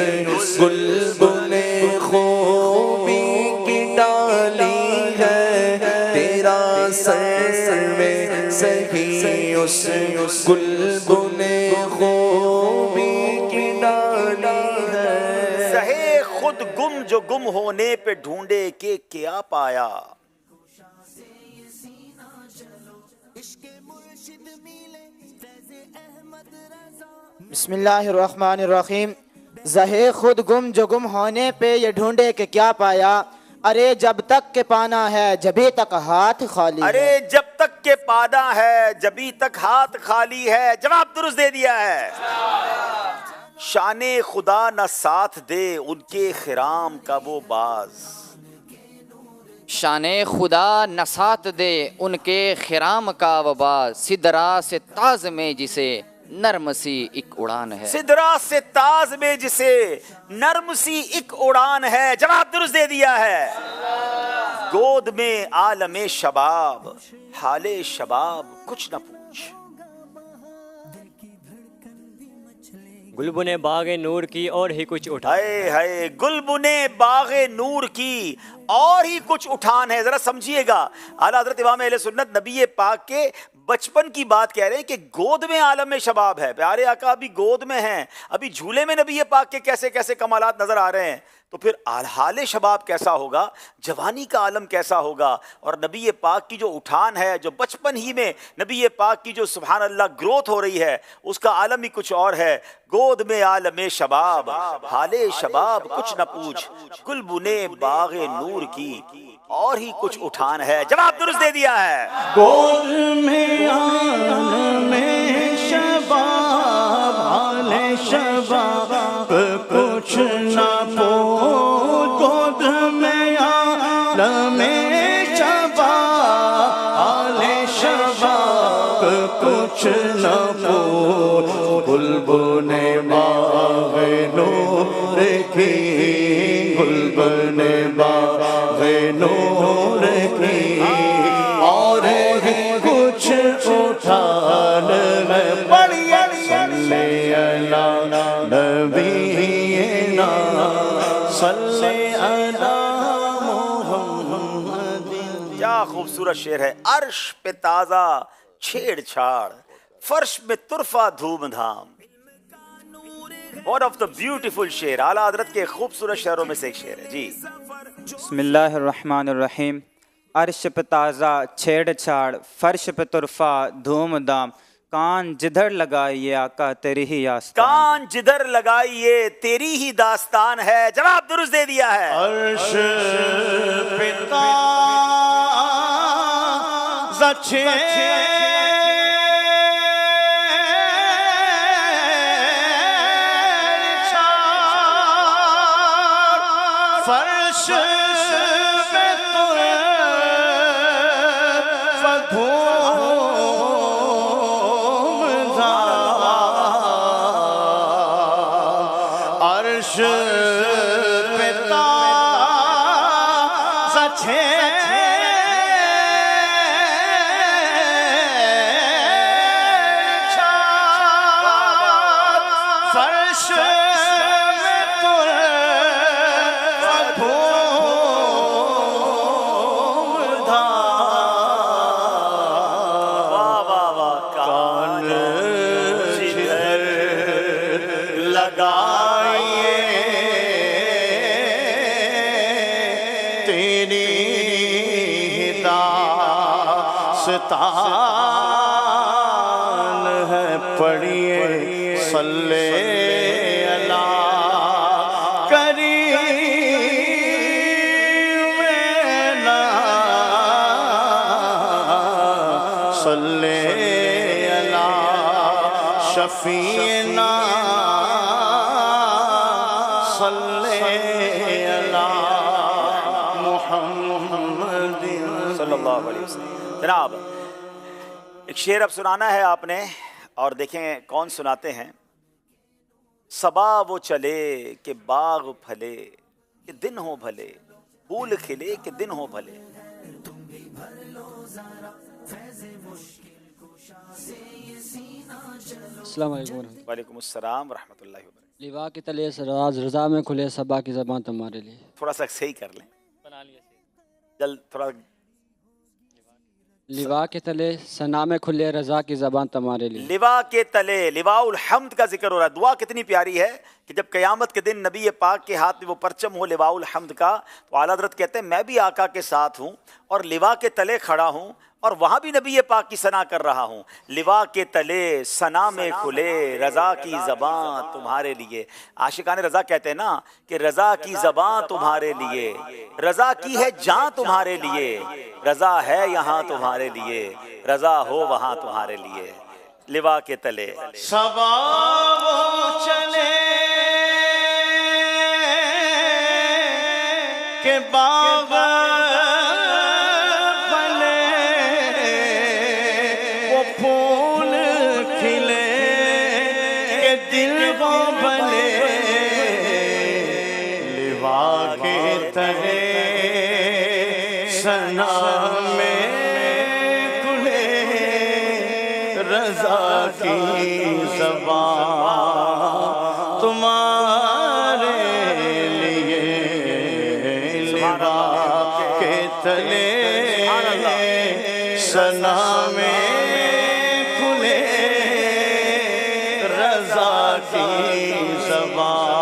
گلبن خوبی کی ڈالی ہے تیرا سر میں سہی اس گلبن خوبی کی ڈالی ہے
سہے خود گم جو گم ہونے پہ ڈھونڈے کہ کیا پایا.
بسم اللہ الرحمن الرحیم. زہے خود گم جو گم ہونے پہ یہ ڈھونڈے کہ کیا پایا ارے جب تک کہ پانا ہے جبھی تک ہاتھ خالی ہے.
ارے جب تک کہ پانا ہے جبھی تک ہاتھ خالی ہے. جواب درست دے دیا ہے. شان خدا نہ ساتھ دے ان کے خرام کا وہ باز.
شان خدا نہ ساتھ دے ان کے خرام کا وہ باز. سدرا سے تاز میں جسے نرم سی ایک اڑان ہے.
سدرا سے تاز میں جسے نرم سی ایک اڑان ہے. جواب درست دے دیا ہے. گود میں عالم شباب حال شباب کچھ نہ پوچھ.
گلبن باغ نور کی اور ہی کچھ اٹھان.
ہائے ہائے گلبن باغ نور کی اور ہی کچھ اٹھان ہے. ذرا سمجھیے گا اعلیٰ حضرت امام اہل سنت نبی پاک کے بچپن کی بات کہہ رہے ہیں کہ گود میں عالم شباب ہے. پیارے آقا ابھی گود میں ہیں, ابھی جھولے میں نبی پاک کے کیسے کیسے کمالات نظر آ رہے ہیں, تو پھر حال شباب کیسا ہوگا, جوانی کا عالم کیسا ہوگا. اور نبی پاک کی جو اٹھان ہے, جو بچپن ہی میں نبی پاک کی جو سبحان اللہ گروتھ ہو رہی ہے, اس کا عالم ہی کچھ اور ہے. گود میں عالم شباب حال شباب کچھ نہ پوچھ, گلبن باغ نور کی اور ہی کچھ اٹھان ہے. جواب درست دے دیا ہے.
گود میں عالم شباب حال شباب کچھ نہ پوچھ. گود میں عالم شباب حال شباب کچھ نہ پوچھ. گلبن باغ نور کی گلبن باغ نور کی اور کچھ اٹھان ہے. پڑھیے صلی علی نبینا صلی علی محمد.
کیا خوبصورت شعر ہے. عرش پہ تازہ چھیڑ چھاڑ فرش میں طرفہ دھوم دھام. One of the beautiful شعر, اعلیٰ حضرت کے خوبصورت شعروں میں سے ایک شعر ہے. جی
بسم اللہ الرحمن الرحیم. عرش پہ تازہ چھیڑ چھاڑ فرش پہ طرفہ دھوم دھام. کان جدھر لگائیے آقا تیری ہی آستان.
کان جدھر لگائیے تیری ہی داستان ہے. جواب درست دے دیا ہے.
عرش پہ تازہ چھیڑ فرش پہ طرفہ دھوم دھام. عرش پہ تازہ چھیڑ چھاڑ فرش داستان ہے. پڑھیے صلی علی کریمنا صلی علی شفیعنا صلی علی محمد
صلی اللہ علیہ وسلم. ایک شعر اب سنانا ہے آپ نے اور دیکھیں کون سناتے ہیں. صبا وہ چلے کہ باغ پھلے کہ دن ہو بھلے, پھول کھلے کہ دن ہو بھلے.
السلام علیکم.
وعلیکم السلام ورحمۃ اللہ وبرکاتہ.
لیوا کے تلے راز رضا میں کھلے صبا کی زبان تمہارے لیے.
تھوڑا سا صحیح کر لیں, جلد تھوڑا.
لیوا کے تلے ثنا میں کھلے رضا کی زبان تمہارے لیے.
لوا کے تلے, لواء الحمد کا ذکر ہو رہا ہے. دعا کتنی پیاری ہے کہ جب قیامت کے دن نبی پاک کے ہاتھ میں وہ پرچم ہو لواء الحمد کا, تو اعلیٰ حضرت کہتے ہیں میں بھی آقا کے ساتھ ہوں اور لوا کے تلے کھڑا ہوں اور وہاں بھی نبی پاک کی ثنا کر رہا ہوں. لوا کے تلے ثنا میں کھلے رضا کی زبان تمہارے لیے. عاشقان رضا کہتے ہیں نا کہ رضا کی زبان تمہارے لیے, رضا کی ہے جاں تمہارے لیے, رضا ہے یہاں تمہارے لیے, رضا ہو وہاں تمہارے لیے. لوا کے تلے
صبا وہ چلے کہ باغ پھلے, وہ پھول کھلے کہ دل وہ بھلے. لوا کے تلے ثنا میں کھلے رضا کی زبان تمہارے لیے. لوا کے تلے ثنا میں کھلے رضا کی زبان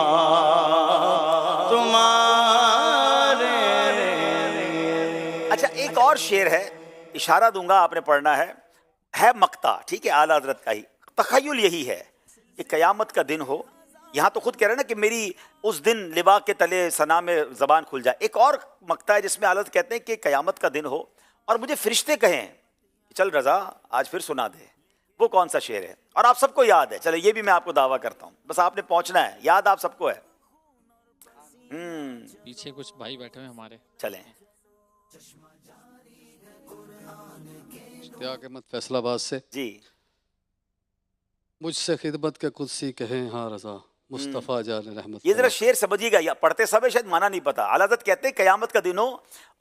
تمہارے لیے.
اچھا ایک اور شعر ہے, اشارہ دوں گا آپ نے پڑھنا ہے مقطع, ٹھیک ہے, اعلیٰ حضرت کا ہی. تخیل یہی ہے کہ قیامت کا دن ہو, یہاں تو خود کہہ رہے ہیں نا کہ میری اس دن لوا کے تلے ثنا میں زبان کھل جائے. ایک اور مقطع ہے جس میں اعلیٰ حضرت کہتے ہیں کہ قیامت کا دن ہو اور مجھے فرشتے کہیں چل رضا آج پھر سنا دے. وہ کون سا شعر ہے اور آپ سب کو یاد ہے؟ چلے یہ بھی میں آپ کو دعویٰ کرتا ہوں, بس آپ نے پہنچنا ہے, یاد آپ سب کو ہے.
پیچھے کچھ بھائی بیٹھے ہوئے ہمارے,
چلیں.
اشتیاق احمد فیصل آباد سے.
جی.
مجھ سے خدمت کے قدسی کہیں ہاں رضا مصطفیٰ جان رحمت.
یہ ذرا شعر سمجھیے گا, یا پڑھتے سب شاید مانا نہیں پتا. اعلیٰ حضرت کہتے ہیں قیامت کا دن ہو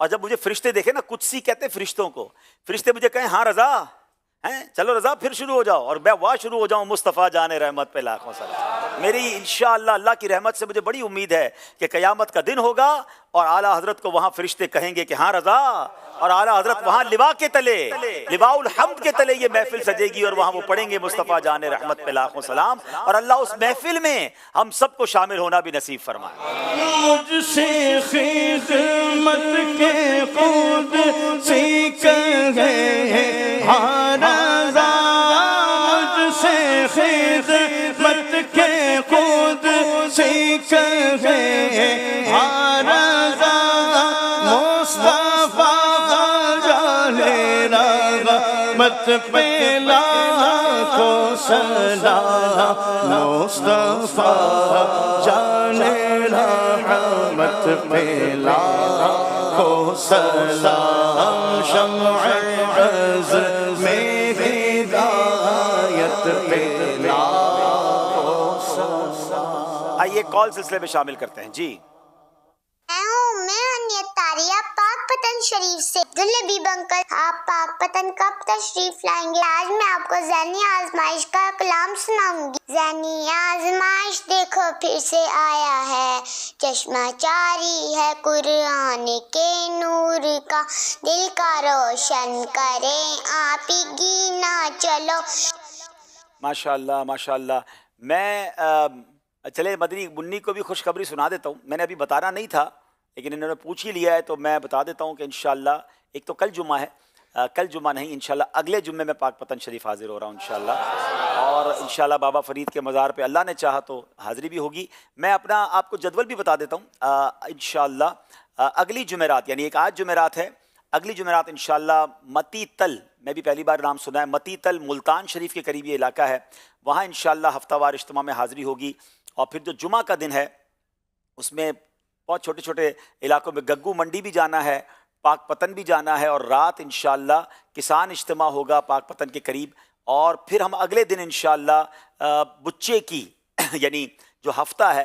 اور جب مجھے فرشتے دیکھیں نا, قدسی کہتے ہیں فرشتوں کو, فرشتے مجھے کہیں ہاں رضا ہیں, چلو رضا پھر شروع ہو جاؤ, اور میں وہاں شروع ہو جاؤں مصطفیٰ جان رحمت پہ لاکھوں سلام. میری انشاءاللہ اللہ کی رحمت سے مجھے بڑی امید ہے کہ قیامت کا دن ہوگا اور اعلیٰ حضرت کو وہاں فرشتے کہیں گے کہ ہاں رضا, اور اعلیٰ حضرت وہاں لوا کے تلے, لواء الحمد کے تلے یہ محفل سجے گی اور وہاں وہ پڑھیں گے مصطفیٰ جان رحمت پہ لاکھوں سلام. اور اللہ اس محفل میں ہم سب کو شامل ہونا بھی نصیب فرمائے.
مجھ سے خدمت کے قدسی کہیں ہاں رضا, مجھ سے خدمت کے قدسی کہیں ہاں رضا, مصطفیٰ جان رحمت پہ لاکھوں سلام, مصطفیٰ جان رحمت پہ لاکھوں سلام, شمع عز میں ہدایت پہ لاکھوں سلام.
آئیے کال سلسلے میں شامل کرتے ہیں. جی
پاک پتن شریف سے. دلبیب انکل آپ پاک پتن کب تشریف لائیں گے؟ آج میں آپ کو ذہنی آزمائش کا کلام سناؤں گی. ذہنی آزمائش دیکھو پھر سے آیا ہے, چشمہ چاری ہے قرآن کے نور کا, دل کا روشن کریں آپ ہی گینا چلو.
ماشاءاللہ ماشاءاللہ. میں چلے مدنی منی کو بھی خوشخبری سنا دیتا ہوں. میں نے ابھی بتانا نہیں تھا لیکن انہوں نے پوچھ ہی لیا ہے تو میں بتا دیتا ہوں کہ انشاءاللہ ایک تو کل جمعہ ہے, کل جمعہ نہیں انشاءاللہ اگلے جمعے میں پاک پتن شریف حاضر ہو رہا ہوں انشاءاللہ, اور انشاءاللہ بابا فرید کے مزار پہ اللہ نے چاہا تو حاضری بھی ہوگی. میں اپنا آپ کو جدول بھی بتا دیتا ہوں. انشاءاللہ اگلی جمعرات, یعنی ایک آج جمعرات ہے, اگلی جمعرات انشاءاللہ متی تل, میں بھی پہلی بار نام سنا ہے, متی تل ملتان شریف کے قریب یہ علاقہ ہے, وہاں انشاءاللہ ہفتہ وار اجتماع میں حاضری ہوگی. اور پھر جو جمعہ کا دن ہے اس میں بہت چھوٹے چھوٹے علاقوں میں گگو منڈی بھی جانا ہے, پاک پتن بھی جانا ہے، اور رات انشاءاللہ کسان اجتماع ہوگا پاک پتن کے قریب، اور پھر ہم اگلے دن انشاءاللہ بچے کی یعنی جو ہفتہ ہے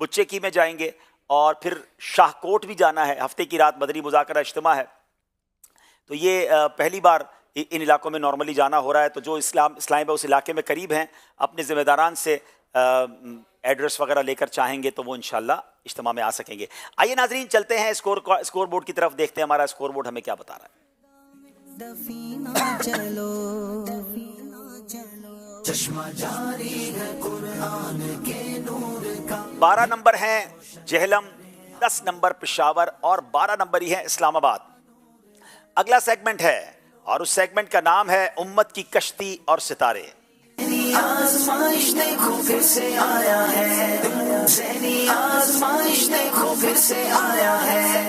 بچے کی میں جائیں گے، اور پھر شاہ کوٹ بھی جانا ہے، ہفتے کی رات مدنی مذاکرہ اجتماع ہے۔ تو یہ پہلی بار ان علاقوں میں نارملی جانا ہو رہا ہے، تو جو اسلام بھائی اس علاقے میں قریب ہیں اپنے ذمہ داران سے ایڈریس وغیرہ لے کر چاہیں گے تو وہ انشاءاللہ اجتماع میں آ سکیں گے۔ آئیے ناظرین چلتے ہیں اسکور بورڈ کی طرف، دیکھتے ہیں ہمارا اسکور بورڈ ہمیں کیا بتا رہا ہے۔ 12 نمبر ہیں جہلم، 10 نمبر پشاور اور 12 نمبر ہی ہیں اسلام آباد۔ اگلا سیگمنٹ ہے اور اس سیگمنٹ کا نام ہے امت کی کشتی اور ستارے۔
آزمائش دیکھو پھر سے آیا ہے، ذہنی آزمائش دیکھو پھر سے آیا ہے۔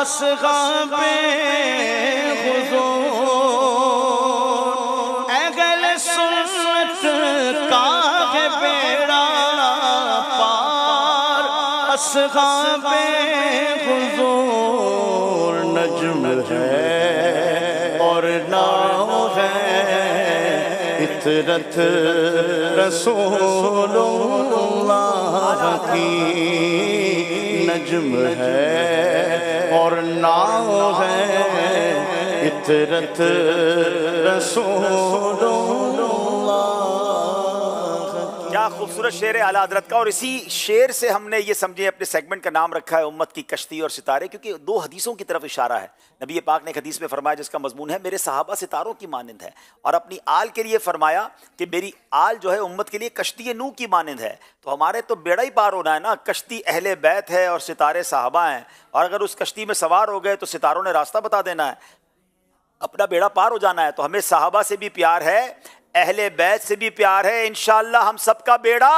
اصحاب حضور اہل سنت کا ہے بیڑا پار، اصحاب حضور نجم ہے اور ناؤ ہے، عطرت رسول اللہ کی نجم ہے اور ناؤ ہے، عطرت رسول اللہ۔
کیا خوبصورت شعر ہے اعلیٰ حضرت کا، اور اسی شعر سے ہم نے یہ سمجھے اپنے سیگمنٹ کا نام رکھا ہے امت کی کشتی اور ستارے، کیونکہ 2 حدیثوں کی طرف اشارہ ہے۔ نبی پاک نے ایک حدیث میں فرمایا جس کا مضمون ہے میرے صحابہ ستاروں کی مانند ہے، اور اپنی آل کے لیے فرمایا کہ میری آل جو ہے امت کے لیے کشتی نوح کی مانند ہے۔ تو ہمارے تو بیڑا ہی پار ہونا ہے نا، کشتی اہل بیت ہے اور ستارے صحابہ ہیں، اور اگر اس کشتی میں سوار ہو گئے تو ستاروں نے راستہ بتا دینا ہے، اپنا بیڑا پار ہو جانا ہے۔ تو ہمیں صحابہ سے بھی پیار ہے، اہل بیت سے بھی پیار ہے، انشاءاللہ ہم سب کا بیڑا۔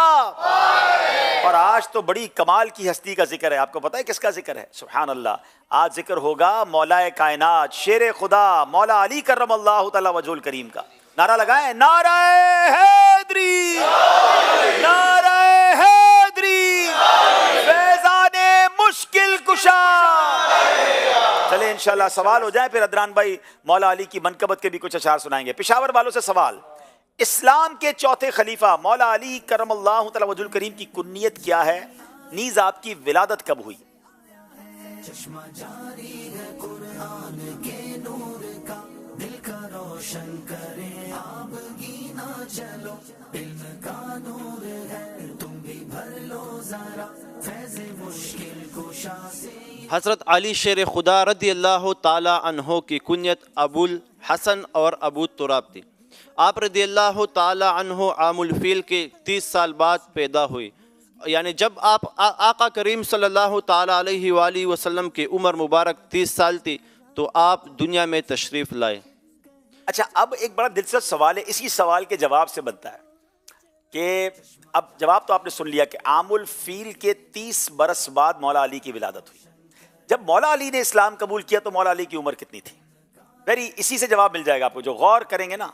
اور آج تو بڑی کمال کی ہستی کا ذکر ہے، آپ کو پتہ ہے کس کا ذکر ہے؟ سبحان اللہ، آج ذکر ہوگا مولا کائنات شیر خدا مولا علی کرم اللہ تعالی وجہ الکریم کا۔ نعرہ لگائیں، نعرہ حیدری، نعرہ حیدری، فیضان مشکل کشا۔ چلے انشاءاللہ سوال ہو جائے، پھر عدنان بھائی مولا علی کی منقبت کے بھی کچھ اشعار سنائیں گے۔ پشاور والوں سے سوال، اسلام کے چوتھے خلیفہ مولا علی کرم اللہ تعالی وجہ الکریم کی کنیت کیا ہے، نیز آپ کی ولادت کب ہوئی؟
چشمہ جاری ہے قرآن کے نور کا، دل کا روشن کرے آپ گینا چلو، علم کا نور ہے تم بھی بھر لو ذرا، فیض مشکل کشا سے۔
حضرت علی شیر خدا رضی اللہ تعالی عنہ کی کنیت ابو الحسن اور ابو تراب تھی۔ آپ رضی اللہ تعالی عنہ عام الفیل کے 30 سال بعد پیدا ہوئی، یعنی جب آپ آقا کریم صلی اللہ تعالی علیہ وآلہ وسلم کی عمر مبارک 30 سال تھی تو آپ دنیا میں تشریف لائے۔
اچھا، اب ایک بڑا دلچسپ سوال ہے، اسی سوال کے جواب سے بنتا ہے کہ اب جواب تو آپ نے سن لیا کہ عام الفیل کے 30 برس بعد مولا علی کی ولادت ہوئی۔ جب مولا علی نے اسلام قبول کیا تو مولا علی کی عمر کتنی تھی؟ ویری اسی سے جواب مل جائے گا آپ کو، جو غور کریں گے نا۔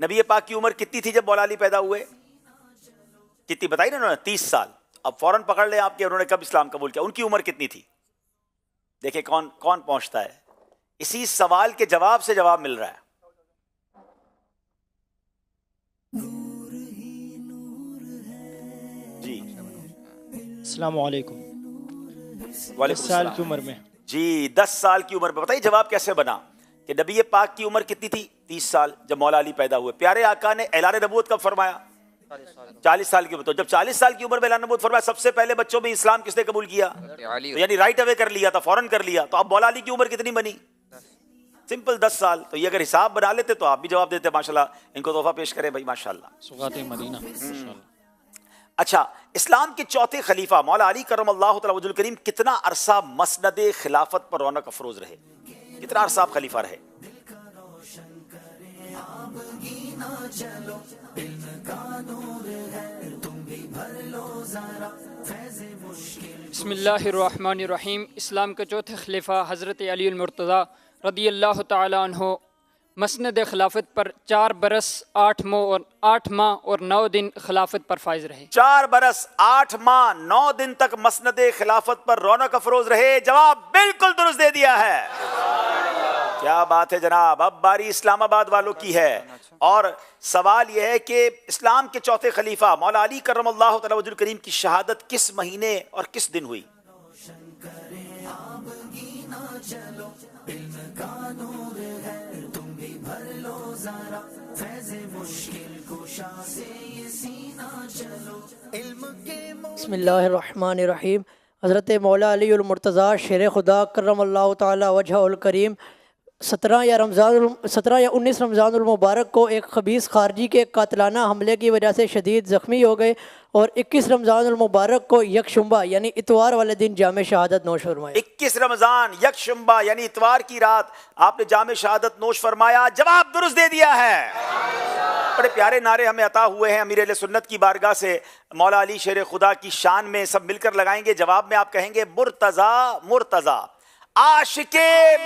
نبی پاک کی عمر کتنی تھی جب مولا علی پیدا ہوئے؟ کتنی بتائی نا انہوں نے؟ 30 سال۔ اب فوراً پکڑ لیں آپ کے انہوں نے کب اسلام قبول کیا، ان کی عمر کتنی تھی؟ دیکھیں کون کون پہنچتا ہے، اسی سوال کے جواب سے جواب مل رہا ہے۔ جی
السلام علیکم۔
10
سال کی عمر میں
جی 10 سال کی عمر میں۔ بتائیے جواب کیسے بنا کہ نبی پاک کی عمر کتنی تھی؟ 30 سال جب مولا علی پیدا ہوئے۔ پیارے آقا نے اعلان نبوت کب فرمایا؟ 40 سال کی عمر۔ تو جب 40 سال کی عمر میں اعلان نبوت فرمایا، سب سے پہلے بچوں میں اسلام کس نے قبول کیا؟ یعنی رائٹ اوے کر لیا تھا، فوراً کر لیا۔ تو اب مولا علی کی عمر کتنی بنی؟ سمپل 10 سال۔ تو یہ اگر حساب بنا لیتے تو آپ بھی جواب دیتے۔ ماشاءاللہ، ان کو تحفہ پیش کریں بھائی، ماشاءاللہ۔
سوغات مدینہ۔
اچھا، اسلام کے چوتھے خلیفہ مولا علی کرم اللہ تعالی وجہ الکریم کتنا عرصہ مسند خلافت پر رونق افروز رہے؟ کتنا عرصہ آپ خلیفہ رہے؟
بسم اللہ الرحمن الرحیم۔ اسلام کے چوتھے خلیفہ حضرت علی المرتضیٰ رضی اللہ تعالی عنہ مسند خلافت پر 4 برس 8 ماہ اور 9 دن خلافت پر فائز رہے؟
4 برس 8 ماہ 9 دن تک مسند خلافت پر رونق افروز رہے. جواب بالکل درست دے دیا ہے. کیا بات ہے جناب. اب باری اسلام آباد والوں کی ہے اور سوال یہ ہے کہ اسلام کے چوتھے خلیفہ مولا علی کرم اللہ تعالی وجہ الکریم کی شہادت کس مہینے اور کس دن ہوئی؟
بسم اللہ الرحمن الرحیم. حضرت مولا علی المرتضیٰ شیر خدا کرم اللہ تعالی وجہ الکریم 17 یا 19 رمضان المبارک کو ایک خبیث خارجی کے قاتلانہ حملے کی وجہ سے شدید زخمی ہو گئے اور 21 رمضان المبارک کو یکشنبہ یعنی اتوار والے دن جامع شہادت نوش فرمایا.
21 رمضان یکشنبہ یعنی اتوار کی رات آپ نے جامع شہادت نوش فرمایا. جواب درست دے دیا ہے. بڑے پیارے نعرے ہمیں عطا ہوئے ہیں امیر اہل سنت کی بارگاہ سے مولا علی شیر خدا کی شان میں. سب مل کر لگائیں گے. جواب میں آپ کہیں گے مرتضیٰ مرتضیٰ عاشق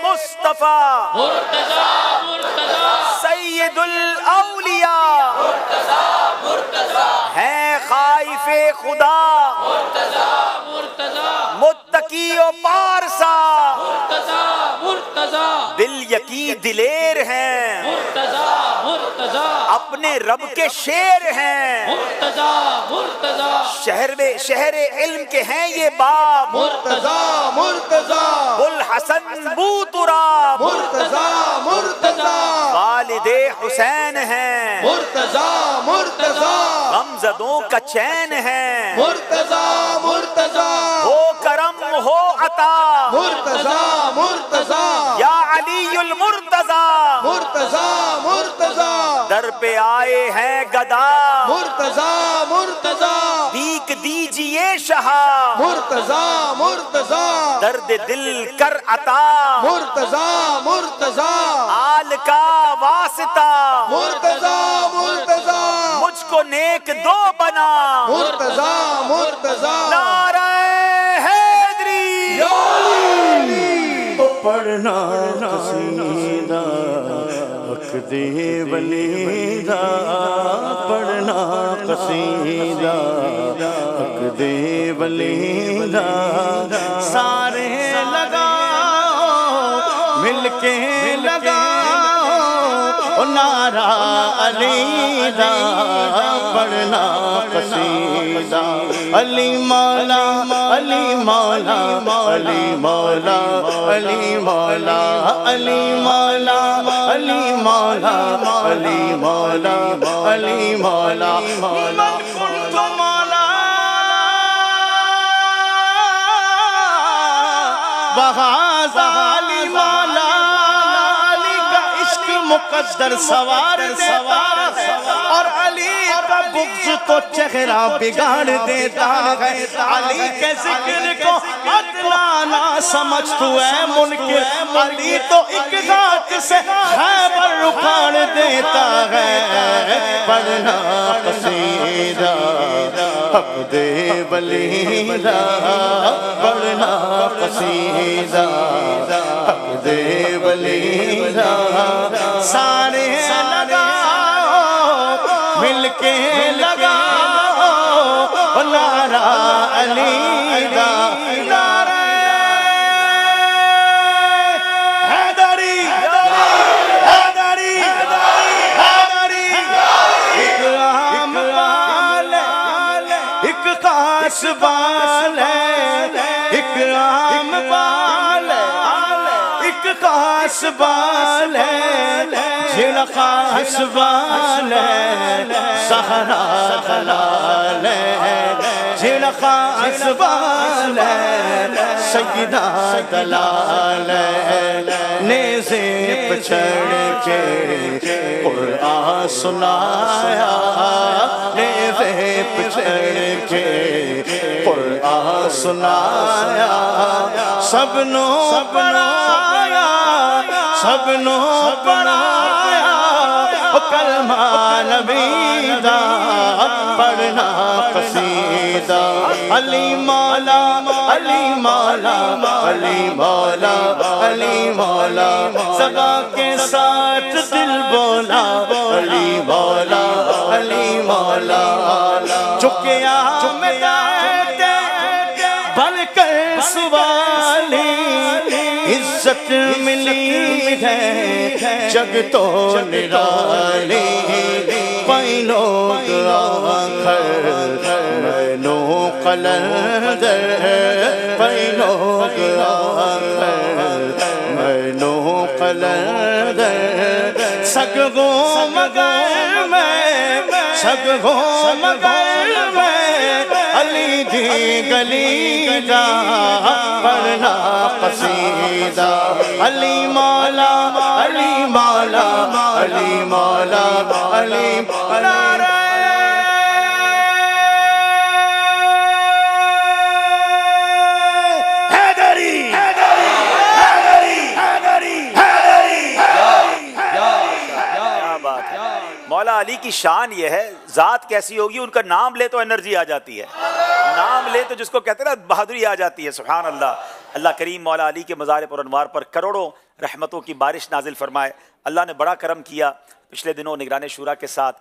مصطفیٰ مرتضیٰ مرتضیٰ سید الاولیاء مرتضیٰ مرتضیٰ ہیں خائف خدا مرتضیٰ مرتضیٰ متقی و پارسا مرتضیٰ مرتضیٰ دل یقین دلیر ہیں مرتضیٰ مرتضیٰ اپنے رب کے شیر ہیں مرتضیٰ مرتضیٰ شہر علم کے ہیں یہ باب
مرتضیٰ مرتضیٰ
حسن بو تراب
مرتضیٰ مرتضیٰ
والد حسین ہیں
مرتضیٰ مرتضیٰ
غمزدوں کا چین ہے
مرتضیٰ مرتضیٰ
ہو کرم ہو عطا
مرتضیٰ مرتضیٰ
یا علی المرتضیٰ
مرتضیٰ مرتضیٰ
در پہ آئے ہیں گدا
مرتضیٰ مرتضیٰ
بھیک دیجئے شہا
مرتضیٰ مرتضیٰ
درد دل کر عطا
مرتضیٰ مرتضیٰ
آل کا واسطہ
مرتضیٰ مرتضیٰ
مجھ کو نیک دو بنا
مرتضیٰ مرتضیٰ
نعرہ حیدری
پڑھنا قصیدہ عقد ولیدہ پڑھنا قصیدہ عقد ولیدہ سارے لگاؤ مل کے لگاؤ نعرہ علی دا پڑھنا قصیدہ علی مولا علی مولا علی مولا علی مولا علی مولا علی مولا علی مولا علی مولا من کنت مولا بہذا علی مولا علی کا عشق مقدر سوار دیتا اور علی کا بغض تو چہرہ بگاڑ دیتا ہے علی کے ذکر کو ادنا نہ سمجھ تو اے منکر علی تو ایک ذات سے خیبر اکھاڑ دیتا ہے پڑھنا قصیدہ عقد ولیدہ پڑھنا قصیدہ عقد ولیدہ سارے لگاؤ مل کے لگاؤ نعرہ علی دا نعرہ حیدری حیدری حیدری ایک عام بال ایک خاص بال ایک عام بال ایک خاص بال جڑا خاص بال سہرا خلال جڑا خاص بال سیدہ دلال نیزے پہ چڑھ کے قرآن سنایا نیزے پہ چڑھ کے قرآن سنایا سب نو پڑھایا سب نو پڑھایا کلمہ نبی دا پڑھنا قصیدہ علی مولا علی مولا علی مولا علی مولا صدا کے ساتھ دل بولا علی مولا علی مولا چکیا میں بن کر سوالی عزت ملی ہے جگ تو نرالی پائی لوگ آخر مینو قلندر پائی لوگ آخر مینو قلندر سگوں مگر میں سگوں مگر میں علی دی گلی دا پڑھنا قصیدہ علی مولا علی مولا علی مولا علی مولا
مولا علی کی شان یہ ہے، ذات کیسی ہوگی، ان کا نام لے تو انرجی آ جاتی ہے، نام لے تو جس کو کہتے ہیں نا بہادری آ جاتی ہے. سبحان اللہ. اللہ کریم مولا علی کے مزار پر انوار پر کروڑوں رحمتوں کی بارش نازل فرمائے. اللہ نے بڑا کرم کیا. پچھلے دنوں نگران شورا کے ساتھ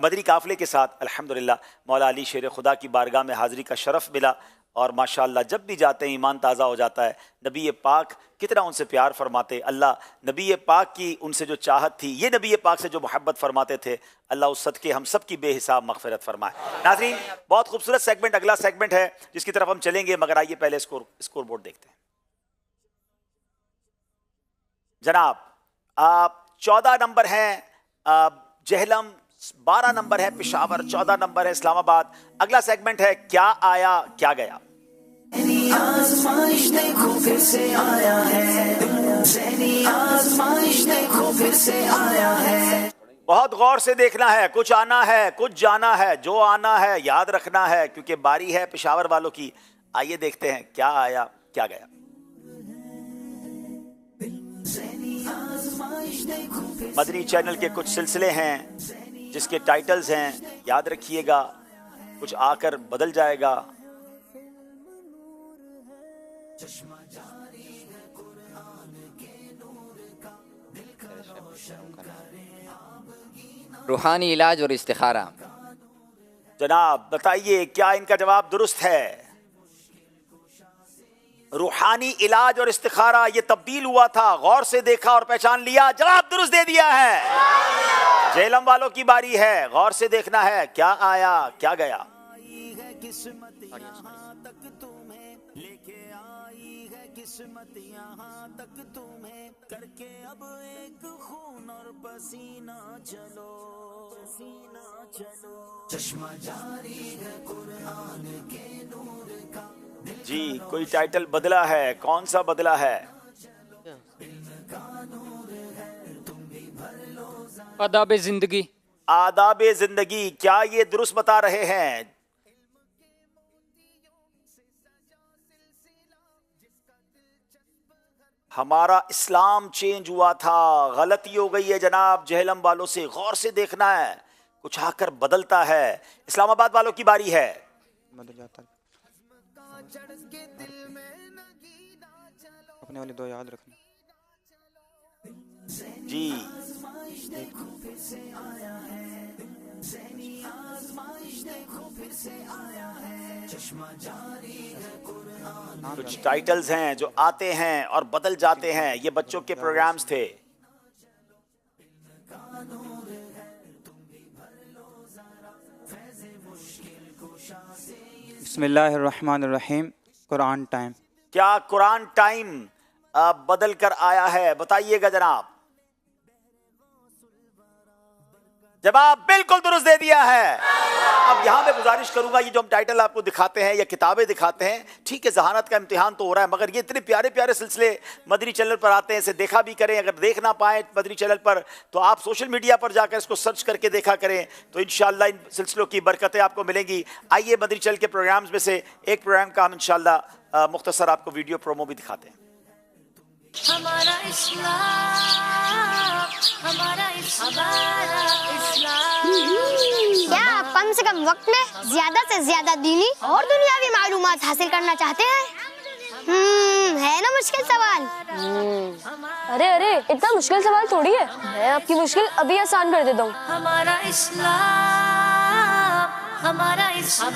مدنی قافلے کے ساتھ الحمدللہ مولا علی شیر خدا کی بارگاہ میں حاضری کا شرف ملا، اور ماشاءاللہ جب بھی جاتے ہیں ایمان تازہ ہو جاتا ہے. نبی پاک کتنا ان سے پیار فرماتے، اللہ نبی پاک کی ان سے جو چاہت تھی، یہ نبی پاک سے جو محبت فرماتے تھے، اللہ اس صدقے ہم سب کی بے حساب مغفرت فرمائے. ناظرین بہت خوبصورت سیگمنٹ اگلا سیگمنٹ ہے جس کی طرف ہم چلیں گے، مگر آئیے پہلے اسکور بورڈ دیکھتے ہیں. جناب 14 نمبر ہیں جہلم، 12 نمبر ہے پشاور، 14 نمبر ہے اسلام آباد. اگلا سیگمنٹ ہے کیا آیا کیا گیا.
آزمائش دیکھو پھر سے آیا ہے، ذہنی آزمائش دیکھو پھر سے آیا ہے.
بہت غور سے دیکھنا ہے، کچھ آنا ہے کچھ جانا ہے، جو آنا ہے یاد رکھنا ہے کیونکہ باری ہے پشاور والوں کی. آئیے دیکھتے ہیں کیا آیا کیا گیا. مدنی چینل کے کچھ سلسلے ہیں جس کے ٹائٹلز ہیں، یاد رکھیے گا کچھ آ کر بدل جائے گا.
روحانی علاج اور استخارہ.
جناب بتائیے کیا ان کا جواب درست ہے؟ روحانی علاج اور استخارہ یہ تبدیل ہوا تھا، غور سے دیکھا اور پہچان لیا، جواب درست دے دیا ہے. جہلم والوں کی باری ہے، غور سے دیکھنا ہے کیا آیا کیا گیا.
قسمت یہاں تک تمہیں کر کے اب ایک خون اور پسینہ چلو چشمہ جاری ہے قرآن کے نور کا.
جی کوئی ٹائٹل بدلا ہے، کون سا بدلا ہے؟
آداب زندگی.
آداب زندگی، کیا یہ درست بتا رہے ہیں؟ ہمارا اسلام چینج ہوا تھا، غلطی ہو گئی ہے جناب جہلم والوں سے، غور سے دیکھنا ہے کچھ آ کر بدلتا ہے. اسلام آباد والوں کی باری ہے.
بدل جاتا ہے. اپنے والے دو یاد رکھنا.
جی کچھ ٹائٹلز ہیں جو آتے ہیں اور بدل جاتے ہیں، یہ بچوں کے پروگرامز تھے.
بسم اللہ الرحمن الرحیم. قرآن ٹائم.
کیا قرآن ٹائم بدل کر آیا ہے؟ بتائیے گا جناب. جواب بالکل درست دے دیا ہے. اب یہاں میں گزارش کروں گا، یہ جو ہم ٹائٹل آپ کو دکھاتے ہیں یا کتابیں دکھاتے ہیں، ٹھیک ہے ذہانت کا امتحان تو ہو رہا ہے، مگر یہ اتنے پیارے پیارے سلسلے مدنی چینل پر آتے ہیں، اسے دیکھا بھی کریں. اگر دیکھ نہ پائیں مدنی چینل پر تو آپ سوشل میڈیا پر جا کر اس کو سرچ کر کے دیکھا کریں، تو انشاءاللہ ان سلسلوں کی برکتیں آپ کو ملیں گی. آئیے مدنی چینل کے پروگرامز میں سے ایک پروگرام کا ہم انشاءاللہ مختصر آپ کو ویڈیو پرومو بھی دکھاتے ہیں.
ہمارا اسلام
क्या आप कम से कम वक्त में ज्यादा से ज्यादा दीनी और दुनियावी मालूमात हासिल करना चाहते हैं? है ना मुश्किल सवाल?
अरे अरे इतना मुश्किल सवाल थोड़ी है, मैं आपकी मुश्किल अभी आसान कर देता हूँ।
हमारा इस्लाम, हमारा इस्लाम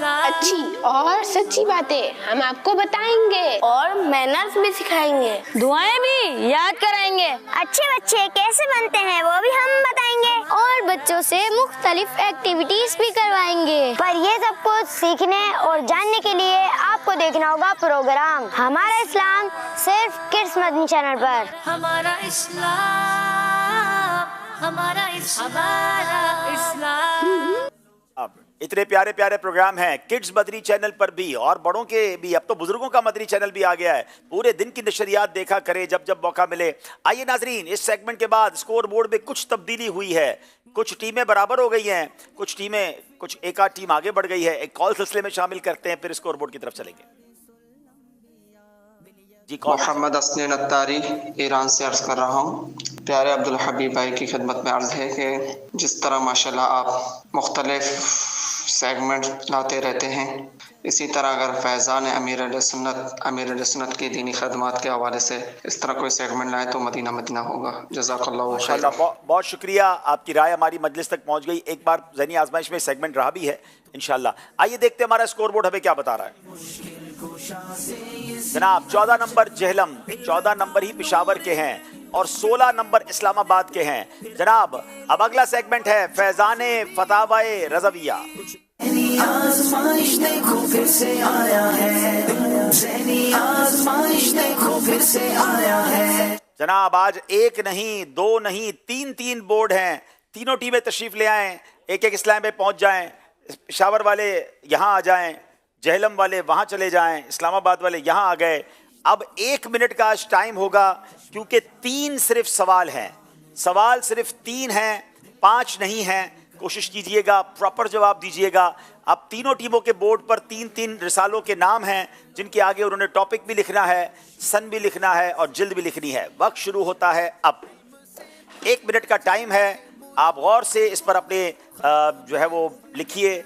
अच्छी और सच्ची बातें हम आपको बताएंगे और मैनर्स भी सिखाएंगे, दुआएं भी याद कराएंगे।
अच्छे बच्चे कैसे बनते हैं वो भी हम बताएंगे
और बच्चों से मुख्तलिफ एक्टिविटीज भी करवाएंगे।
पर ये सब कुछ सीखने और जानने के लिए आपको देखना होगा प्रोग्राम हमारा इस्लाम सिर्फ किड्स मदनी चैनल पर।
हमारा इस्लाम, हमारा इस्लाम।
अब इतने प्यारे प्यारे प्रोग्राम हैं किड्स मदनी चैनल पर भी और बड़ों के भी, अब तो बुजुर्गों का मदनी चैनल भी आ गया है। पूरे दिन की नशरियात देखा करें जब जब मौका मिले। आइए नाजरीन, इस सेगमेंट के बाद स्कोर बोर्ड में कुछ तब्दीली हुई है। कुछ टीमें बराबर हो गई हैं, कुछ एक आध टीम आगे बढ़ गई है। एक कॉल सिलसिले में शामिल करते हैं, फिर स्कोर बोर्ड की तरफ चलेंगे।
मोहम्मद असनीन अत्तारी ईरान से अर्ज़ कर रहा हूँ। प्यारे अब्दुल हबीब भाई की खिदमत में अर्ज़ है कि जिस तरह माशाल्लाह आप मुख्तलिफ सेगमेंट लाते रहते हैं, इसी तरह अगर फैज़ान अमीर सुन्नत की दीनी खदमात के हवाले से इस तरह कोई सेगमेंट लाए तो मदीना मदीना होगा। जज़ाकल्लाहु खैर।
बहुत शुक्रिया, आपकी राय हमारी मजलिस तक पहुँच गई। एक बार ज़हनी आजमाइश में सेगमेंट रहा भी है इंशाल्लाह। आइए देखते हैं हमारा स्कोर बोर्ड हमें क्या बता रहा है। जनाब 14 नंबर जहलम, 14 नंबर ही पेशावर के हैं और 16 नंबर इस्लामाबाद के हैं। जनाब अब अगला सेगमेंट है फैजाने फतावाए रज़विया।
आज़माइश देखो फिर से आया है, ज़हनी आज़माइश देखो फिर से आया है।
जनाब आज एक नहीं, दो नहीं, तीन बोर्ड हैं। तीनों टीमें तशरीफ ले आएं, एक इस्लाम में पहुंच जाएं। पेशावर वाले यहाँ आ जाएं, जहलम वाले वहाँ चले जाएं, इस्लामाबाद वाले यहाँ आ गए। अब 1 मिनट का आज टाइम होगा क्योंकि 3 सिर्फ सवाल हैं। सवाल सिर्फ 3 हैं, 5 नहीं हैं। कोशिश कीजिएगा, प्रॉपर जवाब दीजिएगा। अब तीनों टीमों के बोर्ड पर 3 रिसालों के नाम हैं जिनके आगे उन्होंने टॉपिक भी लिखना है, सन भी लिखना है और जिल्द भी लिखनी है। वक्त शुरू होता है अब। 1 मिनट का टाइम है, आप गौर से इस पर अपने जो है वो लिखिए,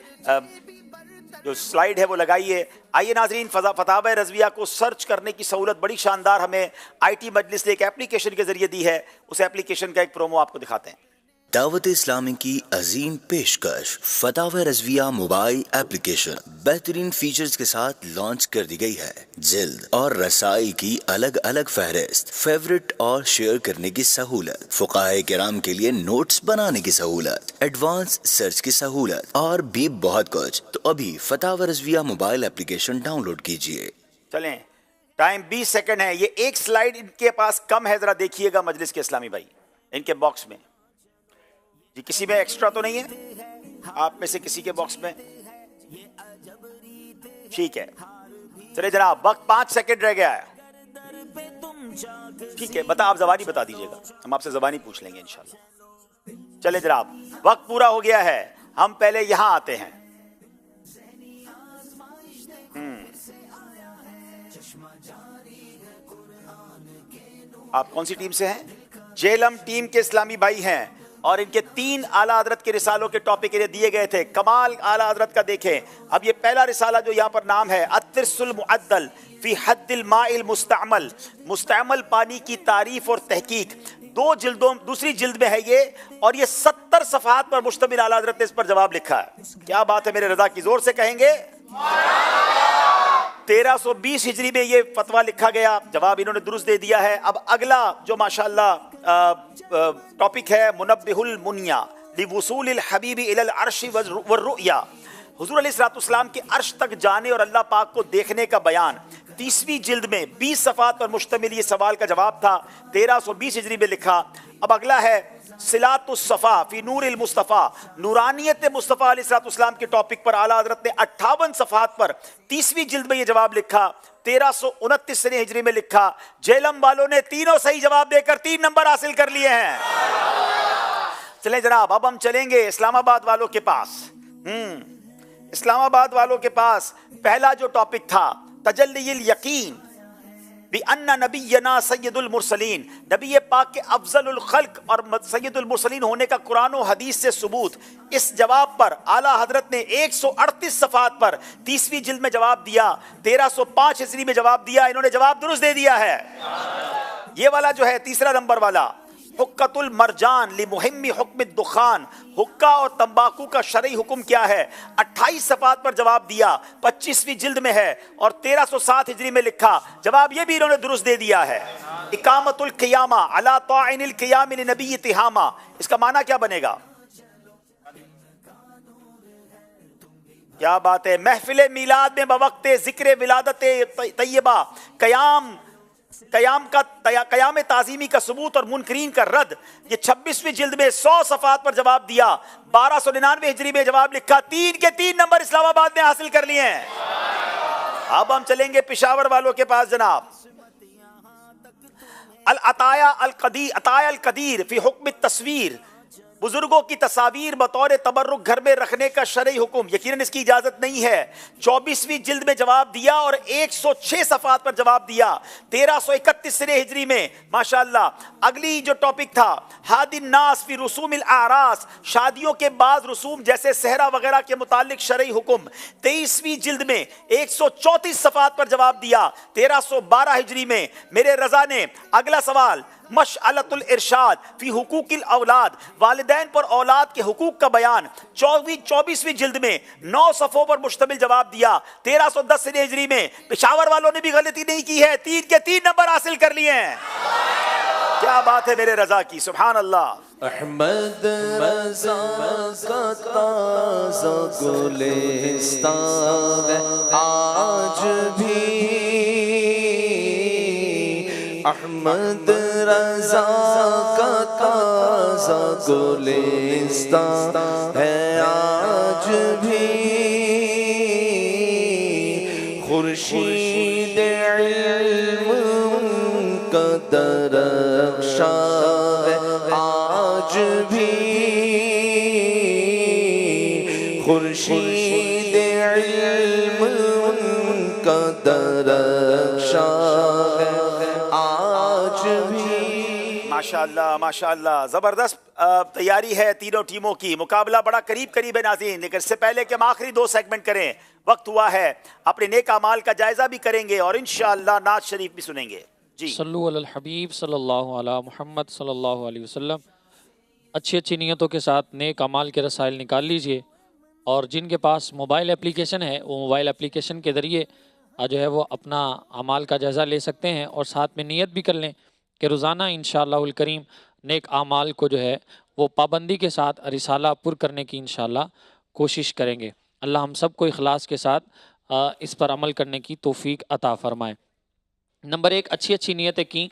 जो स्लाइड है वो लगाइए। आइए नाजरीन, फतावा रज़विया को सर्च करने की सहूलत बड़ी शानदार हमें IT मजलिस ने एक एप्लीकेशन के जरिए दी है। उस एप्लीकेशन का एक प्रोमो आपको दिखाते हैं।
दावत इस्लामी की अजीम पेशकश फतावा रज़विया मोबाइल एप्लीकेशन बेहतरीन फीचर्स के साथ लॉन्च कर दी गई है। जिल्द और रसाई की अलग अलग फहरिस्त, फेवरेट और शेयर करने की सहूलत, फुकाहे किराम के लिए नोट्स बनाने की सहूलत, एडवांस सर्च की सहूलत और भी बहुत कुछ। तो अभी फतावा रज़विया मोबाइल एप्लीकेशन डाउनलोड कीजिए।
चलें, टाइम 20 सेकंड है। ये एक स्लाइड इनके पास कम है, जरा देखिएगा मजलिस के इस्लामी भाई इनके बॉक्स में। जी किसी में एक्स्ट्रा तो नहीं है आप में से किसी के बॉक्स में? ठीक है, चले जनाब, वक्त 5 सेकंड रह गया है। ठीक है, आप जबानी बता दीजिएगा, हम आपसे जबानी पूछ लेंगे इंशाल्लाह। चले जनाब, वक्त पूरा हो गया है। हम पहले यहां आते हैं। आप कौन सी टीम से हैं? जेलम टीम के इस्लामी भाई हैं और इनके 3 आला हजरत के रिसालों के टॉपिक इन्हें दिए गए थे। कमाल आला हजरत का देखें। अब ये पहला रिसाला जो यहाँ पर नाम है अत्तिरसुल मुअद्दल फी हद्दिल माइल मुस्तअमल, मुस्तअमल पानी की तारीफ और तहकीक। 2 जिल्दों, दूसरी जिल्द में है ये और ये 70 सफ़हात पर मुश्तमिल आला हजरत ने इस पर जवाब लिखा है। क्या बात है मेरे रजा की, जोर से कहेंगे। 1320 हिजरी में ये फतवा लिखा गया, जवाब इन्होंने दुरुस्त दे दिया है। अब अगला जो माशाअल्लाह टॉपिक है मुनब्बिहुल मुनिया लिवुसूलिल हबीबी इलल अर्शी वर्रुया, हुजूर अलैहिस्सलाम के अर्श तक जाने और अल्लाह पाक को देखने का बयान। 30वीं जिल्द में 20 सफ़हात पर मुश्तमिल ये सवाल का जवाब था, 1320 हिजरी में लिखा। अब अगला है सिलातुस सफ़ा फी नूरिल मुस्तफ़ा, नूरानियत मुस्तफ़ा अलैहिस्सलाम के टॉपिक पर आला हज़रत ने 58 सफ़हात पर 30वीं जिल्द में ये जवाब लिखा। 1329 हिजरी में लिखा। जेलम वालों ने तीनों सही जवाब देकर 3 नंबर हासिल कर लिए हैं। चलें जनाब, अब हम चलेंगे इस्लामाबाद वालों के पास। इस्लामाबाद वालों के पास पहला जो टॉपिक था तजल्लील यकीन, बिअन्ना नबियना सय्यदुल मुरसलीन, नबी पाक के अफजलुल खल्क और सय्यदुल मुरसलीन होने का कुरान और हदीस से सबूत। इस जवाब पर आला हजरत ने 138 सफ़ात पर 30वीं जिल्द में जवाब दिया, 1305 हिजरी में जवाब दिया। इन्होंने जवाब दुरुस्त दे दिया है। ये वाला जो है तीसरा नंबर वाला, हुक्कतुल मरजान लिमुहिम्मी हुक्म दुखान, हुक्का और तंबाकू का शरई हुक्म क्या है, 28 सफ़ात पर जवाब दिया, 25वीं जिल्द में है और 1307 हिजरी में लिखा। जवाब ये भी इन्होंने दुरुस्त दे दिया है। इकामतुल क़ियामा अला ताइनिल क़ियाम लिनबी तिहामा, इसका माना क्या बनेगा? क्या बात है। महफिल मिलाद में बवक्ते ज़िक्र विलादत तय्यबा, कयाम ताज़ीमी का सबूत और मुनकरीन का रद्द, ये 26वीं जिल्द में 100 सफ़ात पर जवाब दिया, 1299 हिजरी में जवाब लिखा। 3 के 3 नंबर इस्लामाबाद में हासिल कर लिए हैं। अब हम चलेंगे पिशावर वालों के पास जनाब। अताया अल कदीर फी हुक्म तस्वीर, बुजुर्गों की तस्वीर बतौर तबर्रुक घर में रखने का शरई हुक्म, यकीनन इसकी इजाजत नहीं है। 24वीं जिल्द में जवाब दिया और 106 सफ़ात पर जवाब दिया, 1331 हिजरी में। माशाअल्लाह। अगली जो टॉपिक था हादिन नास फी रुसूमिल आरास, शादियों के बाद रसूम जैसे सहरा वगैरह के मुतालिक शरई हुक्म, 23वीं जिल्द में 134 सफ़ात पर जवाब दिया, 1312 हिजरी में। मेरे रजा ने अगला सवाल मशअलतुल इरशाद फी हुकूकिल औलाद, वालिदैन पर औलाद के हुकूक का बयान, 24वीं जिल्द में 9 सफ़ों पर मुश्तमिल जवाब दिया, 1310 हिजरी में। पेशावर वालों ने भी गलती नहीं की है, 3 के 3 नंबर हासिल कर लिए हैं। क्या बात है मेरे रजा की, सुभान अल्लाह।
अहमद रज़ा का ताज़ा गुलिस्तान आज भी, अहमद रज़ा का ताज़ा गुलिस्तान है आज भी, खुर्शीद इल्म का दरख्शां आज भी, खुर्शीद इल्म का दरख्शां आज भी।
माशाअल्लाह माशाअल्लाह, ज़बरदस्त तैयारी है तीनों टीमों की। मुकाबला बड़ा करीब करीब है नाज़रीन, लेकिन इससे पहले कि हम आखिरी 2 सेगमेंट करें, वक्त हुआ है अपने नेक अमाल का जायज़ा भी करेंगे और इंशाअल्लाह नात शरीफ भी सुनेंगे। जी
सल्लु अलल हबीब सल्लल्लाहु अला मुहम्मद सल्लल्लाहु अलैहि वसल्लम। अच्छी अच्छी नीयतों के साथ नेक अमाल के रसाइल निकाल लीजिए, और जिनके पास मोबाइल एप्लीकेशन है वो मोबाइल एप्लीकेशन के ज़रिए जो है वो अपना अमाल का जायज़ा ले सकते हैं, और साथ में नियत भी कर लें कि रोज़ाना इंशाअल्लाहुल करीम नेक अमाल को जो है वो पाबंदी के साथ रिसाला पुर करने की इंशाअल्लाह कोशिश करेंगे। अल्लाह हम सब को इखलास के साथ इस पर अमल करने की तौफीक अता फ़रमाए। नंबर 1, अच्छी अच्छी नीयतें की,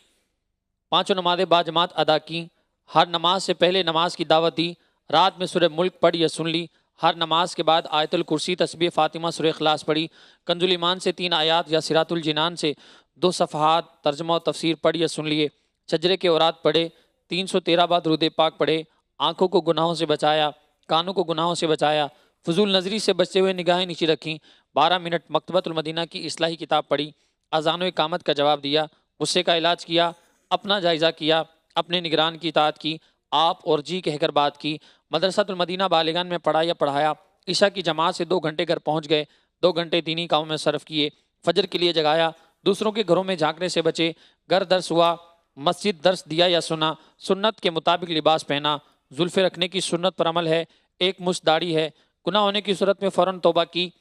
5 नमाज़ें बाजमात अदा की, हर नमाज से पहले नमाज की दावत दी, रात में सूरह मुल्क पढ़ी या सुन ली, हर नमाज के बाद आयतुल कुर्सी तस्बीह फ़ातिमा सूरह इखलास पढ़ी, कंजुल ईमान से 3 आयात या सिरातुल जिनान से 2 सफ़हात तर्जुमा और तफसीर पढ़ी या सुन लिए, शजरे के औरात पढ़े, 313 बार दुरूद पाक पढ़े, आँखों को गुनाहों से बचाया, कानों को गुनाहों से बचाया, फजूल नज़री से बचते हुए निगाहें नीचे रखीं, 12 मिनट मकतबतुल मदीना की इस्लाही किताब पढ़ी, अज़ान व इकामत का जवाब दिया, गुस्से का इलाज किया, अपना जायज़ा किया, अपने निगरान की इताअत की, आप और जी कहकर बात की, मदरसातुल मदीना बालिगान में पढ़ा या पढ़ाया, ईशा की जमात से 2 घंटे घर पहुँच गए, 2 घंटे दीनी कामों में सर्फ किए, फजर के लिए जगाया, दूसरों के घरों में झांकने से बचे, घर दर्स हुआ, मस्जिद दर्स दिया या सुना, सुन्नत के मुताबिक लिबास पहना, जुल्फ़े रखने की सुन्नत पर अमल है, 1 मुश्त दाढ़ी है, गुनाह होने की सूरत में फ़ौरन तौबा की,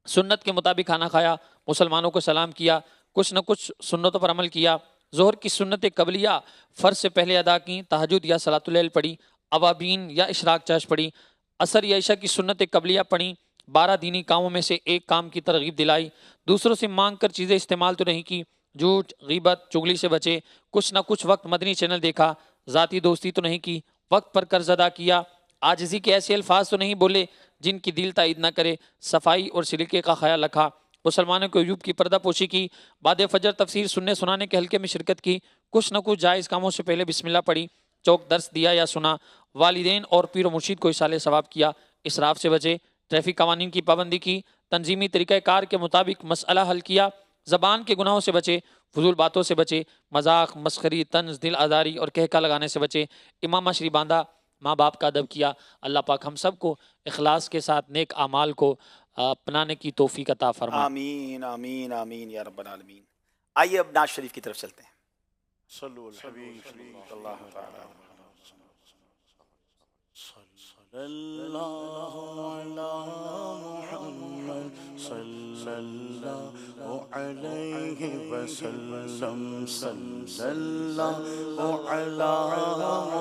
सुन्नत के मुताबिक खाना खाया, मुसलमानों को सलाम किया, कुछ न कुछ सुन्नतों पर अमल किया, ज़ोहर की सुन्नत कबलिया फ़र्ज से पहले अदा की, तहज्जुद या सलातुल लैल पढ़ी, अवाबीन या इशराक चश पढ़ी, असर या इशा की सुन्नत कबलिया पढ़ी, 12 दीनी कामों में से एक काम की तरगीब दिलाई, दूसरों से मांग कर चीज़ें इस्तेमाल तो नहीं की, झूठ गीबत चुगली से बचे, कुछ ना कुछ वक्त मदनी चैनल देखा, ज़ाती दोस्ती तो नहीं की, वक्त पर कर्ज अदा किया, आजिज़ी के ऐसे अल्फाज तो नहीं बोले जिनकी दिल तायद ना करे, सफाई और सलीके का ख्याल रखा, मुसलमानों को अयूब की पर्दा पोशी की, बाद फजर तफसीर सुनने सुनाने के हल्के में शिरकत की, कुछ न कुछ जायज़ कामों से पहले बिस्मिल्लाह पढ़ी, चौक दर्स दिया या सुना, वालिदैन और पीर मुर्शिद को इसाले सवाब किया, इसराफ से बचे, ट्रैफिक कवानीन की पाबंदी की, तंजीमी तरीक़ाकार के मुताबिक मसला हल किया, ज़बान के गुनाहों से बचे, फजूल बातों से बचे, मजाक, मस्खरी, तंज, दिल आज़ारी और कहका लगाने से बचे। इमाम माशरी बांधा, माँ बाप का अदब किया। अल्लाह पाक हम सब को इखलास के साथ नेक आमाल को अपनाने की तौफीक अता फरमाए।
आमीन आमीन आमीन या रब्बल आलमीन। आइए अब नाज शरीफ की तरफ चलते हैं।
सल्लल्लाहु अलैहि वसल्लम सल्लल्लाहु अला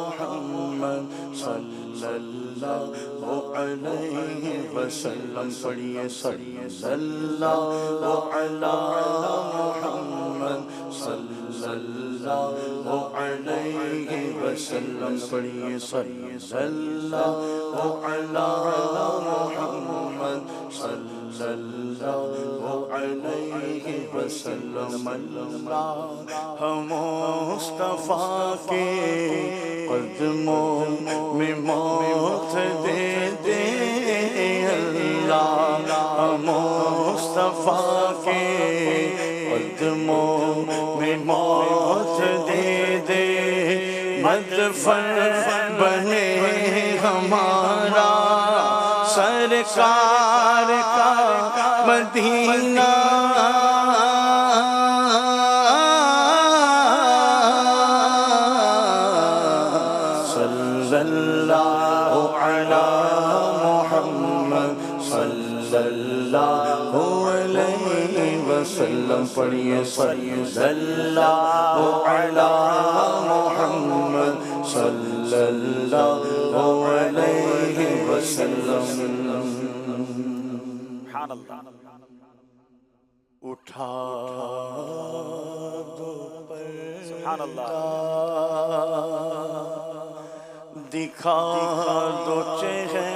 मुहम्मद सल्लल्लाहु अलैहि वसल्लम पढ़िए सल्लल्लाहु अला मुहम्मद सल्लल्लाहु अलैहि वसल्लम पढ़िए सल्लल्लाहु अला मुहम्मद सल्लल्लाहु अलैहि वसल्लम। अल्लाह मुस्तफा के कदमों में मौत दे दे, अल्लाह मुस्तफा के कदमों में मौत दे दे, मदफन बने हमारा सरकार का मदीना। सल्लल्लाहु अला मुहम्मद सल्लल्लाहु अलैहि वसल्लम पढ़िए सल्लल्लाहु अला मुहम्मद सल्लल्लाहु अलैहि वसल्लम। उठा दो पर्दा, दिखा दो चेहरा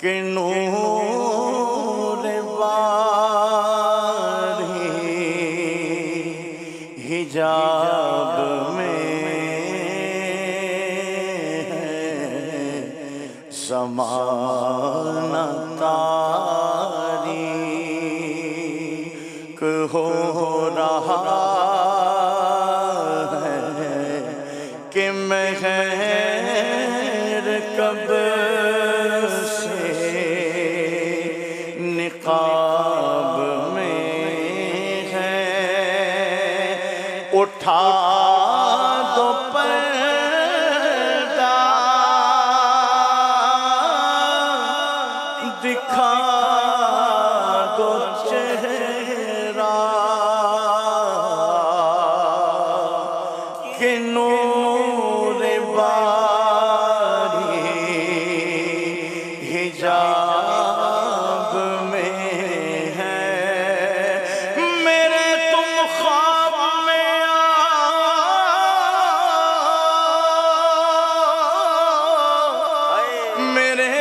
के नूर बारी, हिजाब में ज़माना तारीक हो रहा है कि महर कब से निकाब में है। उठा दो पर्दा, दिखा दो चेहरा के नूर बारी, हिजाब में है। मेरे तुम ख्वाब में आओ, मेरे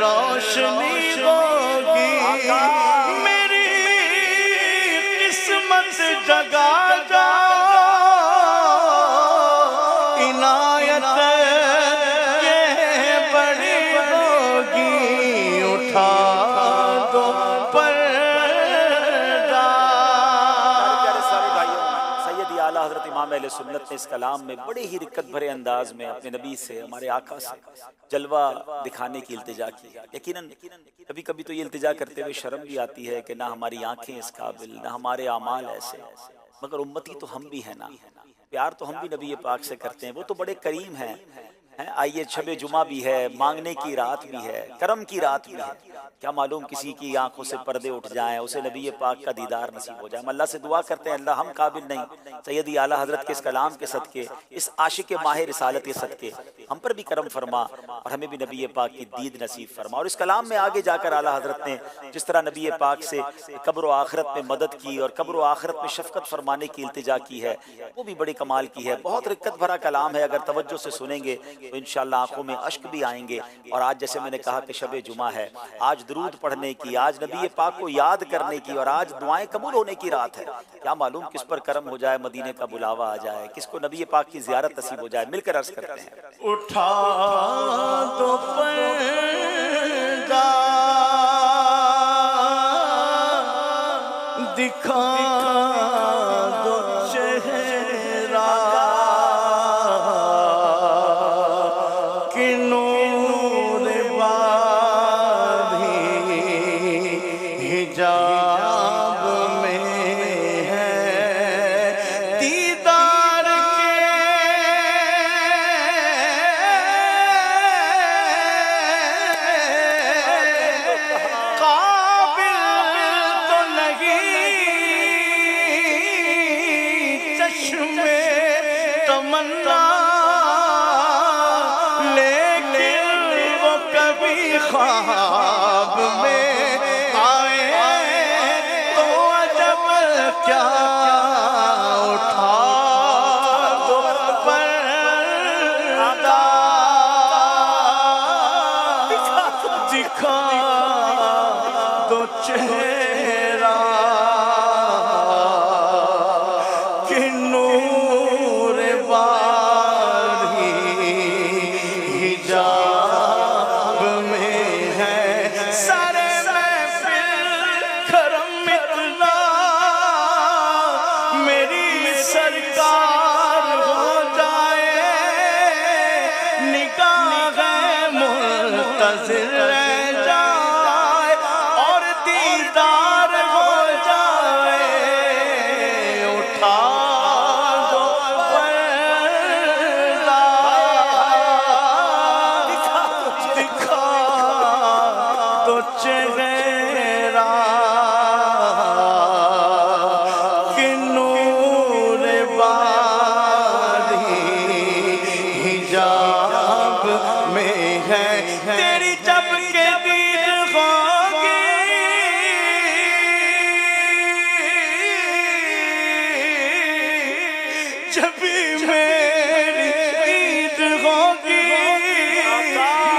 रोशनी होगी, मेरी किस्मत जगा जा, इनायत ये बड़ी होगी। उठा दो पर्दा।
सैयदी आला हज़रत इमाम अहले सुन्नत ने इस कलाम में बड़े ही रिक्कत भरे अंदाज में अपने नबी से, हमारे आका से जलवा दिखाने की इल्तिजा की। यकीनन कभी कभी तो ये इल्तिजा करते हुए शर्म भी आती है कि ना हमारी आंखें इस काबिल, ना हमारे आमाल ऐसे, मगर उम्मती तो हम भी हैं ना। प्यार तो हम भी नबी पाक से करते हैं, वो तो बड़े करीम हैं। आइए शब जुमा भी है, मांगने की रात भी है, करम की रात भी है। क्या मालूम किसी की आंखों से पर्दे उठ जाएं, उसे नबी पाक का दीदार नसीब हो जाए। हम अल्लाह से दुआ करते हैं, अल्लाह हम काबिल नहीं, सैयदी आला हजरत के इस कलाम के सदके, इस आशिक माह रिसालत के सदके हम पर भी करम फरमा और हमें भी नबी पाक की दीद नसीब फरमा। और इस कलाम में आगे जाकर आला हजरत ने जिस तरह नबी पाक से कब्र व आखिरत में मदद की और कब्र व आखिरत में शफकत फरमाने की इल्तिजा की है, वो भी बड़ी कमाल की है। बहुत रिक्कत भरा कलाम है, अगर तवज्जो से सुनेंगे तो इंशाअल्लाह आंखों में अश्क भी आएंगे। और आज जैसे मैंने कहा कि शब जुमा है, आज दुरूद पढ़ने की, आज नबी पाक को याद करने की और आज दुआएं कबूल होने की रात है। क्या मालूम किस पर करम हो जाए, मदीने का बुलावा आ जाए, किसको नबी पाक की ज़ियारत नसीब हो जाए। मिलकर अर्ज करते हैं।
उठा दो पर्दा, دکھا دو چہرہ کہ نور باری حجاب میں ہے دیدار قابل تو نہیں چشمے تمنا لیکن وہ کبھی خواب میں آئے تو عجب کیا اٹھا دو پردہ دکھا دو چہرہ کہ نور باری حجاب میں ہے سارے محفل کرم اتنا میری سرکار ہو جائے نگاہ منتظر رہ جائے اور دیدار ہو جائے اٹھا دو پردہ دکھا دو چہرہ کہ نور باری حجاب میں ہے تیری جب کے دید ہوگی جب میری عید ہوگی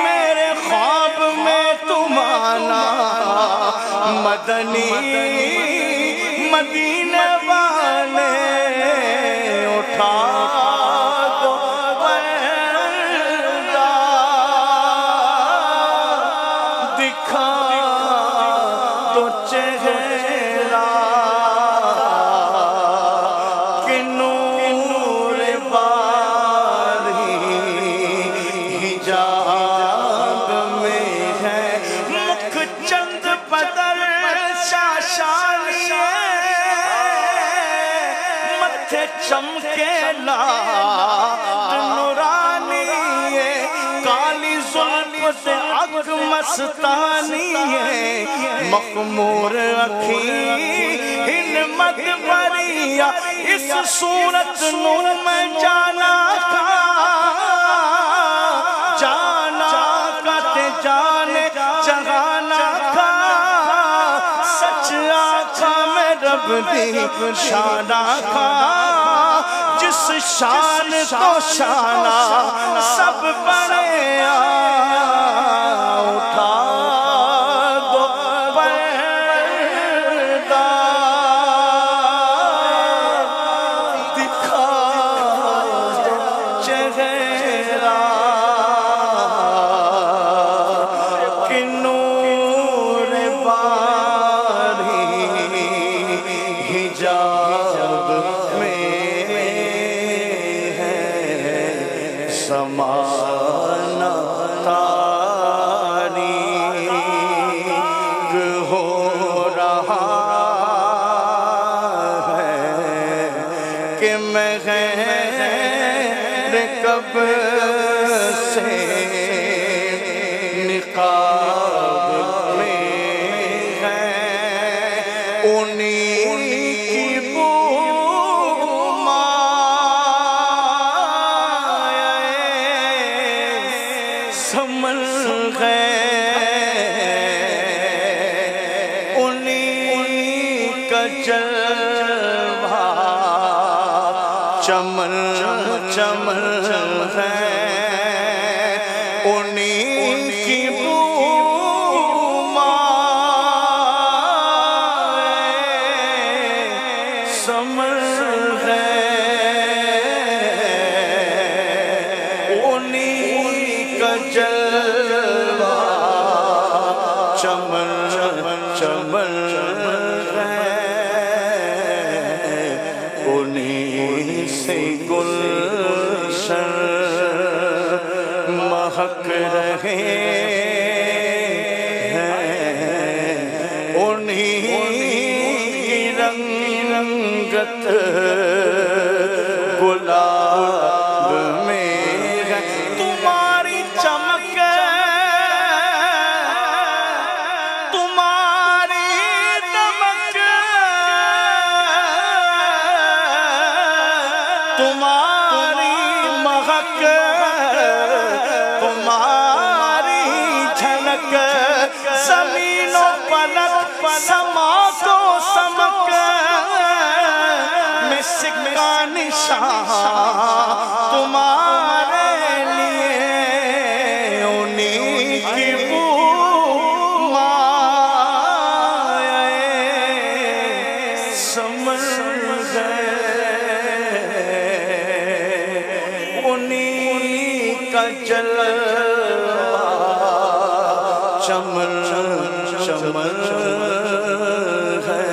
میرے خواب میں تم آنا مدنی مدینے والے اٹھا دو پردہ دکھا دو چہرہ کہ نور باری حجاب میں ہے مکھ چند بدر شاشانی متھے چمکے لال نورانی کالی زلف سے اگ مستانی ہے مخمور اکھیں مد بریا اس صورت نو میں جانا کا تے جانے جہانا کا سچ آنکھا میں رب دی شانہ کا جس شان تو شانہ سب بڑے اٹھا دو پردہ دکھا دو چہرہ کہ نور باری حجاب میں ہے سمانا تاریک ہو رہا ہے کہ میں غیر کب سے نقاب میں ہے انہیں کی بو مائے سمل گئے انہیں کا جلوہ چمن چمن ہے انہیں کی بو مائے سمل گئے انہیں کا جلوہ چمن چمن ہے سے گلشن مہک رہے ہیں، انہیں کی رنگت گلاب میں ہے، تمہاری چمک تمہاری دمک تمہاری مہک تمہاری جھلک زمین و فلک سما کو سمک میں سکہ نشان تمہارے لیے انہیں کی بو مائے سمر گئے، انہیں کا جلوہ چمن چمن ہے،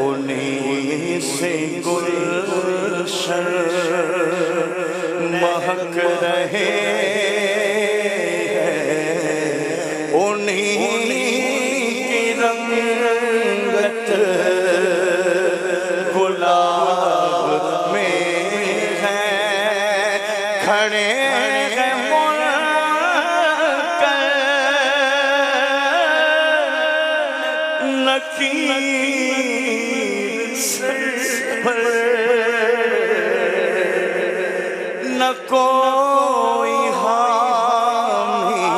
انہیں سے گلشن مہک رہے ہیں، انہیں کی رنگت گلاب میں ہے، کھڑے ہیں مل کر نکیر سر پر، نہ کوئی حامی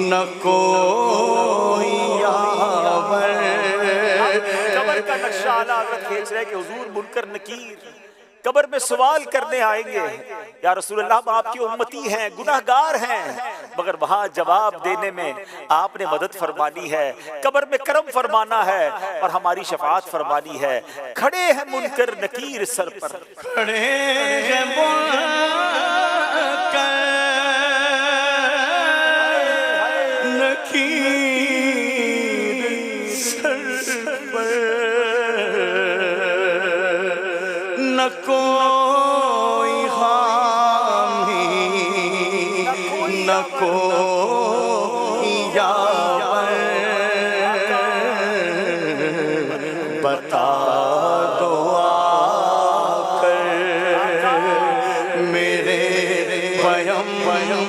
نہ کوئی یاور،
قبر کا نقشہ اعلیٰ حضرت کھینچ رہے کہ حضور منکر نکیر قبر میں سوال کرنے آئیں گے، یا رسول اللہ ہم آپ کی امتی ہیں، گناہگار ہیں، مگر وہاں جواب دینے میں آپ نے مدد فرمانی ہے، قبر میں کرم فرمانا ہے اور ہماری شفاعت فرمانی ہے، کھڑے ہیں منکر نکیر سر پر،
کھڑے ہیں منکر نکیر سر پر، نہ کوئی حامی نہ کوئی یاور، بتا دو آ کر میرے پیغمبر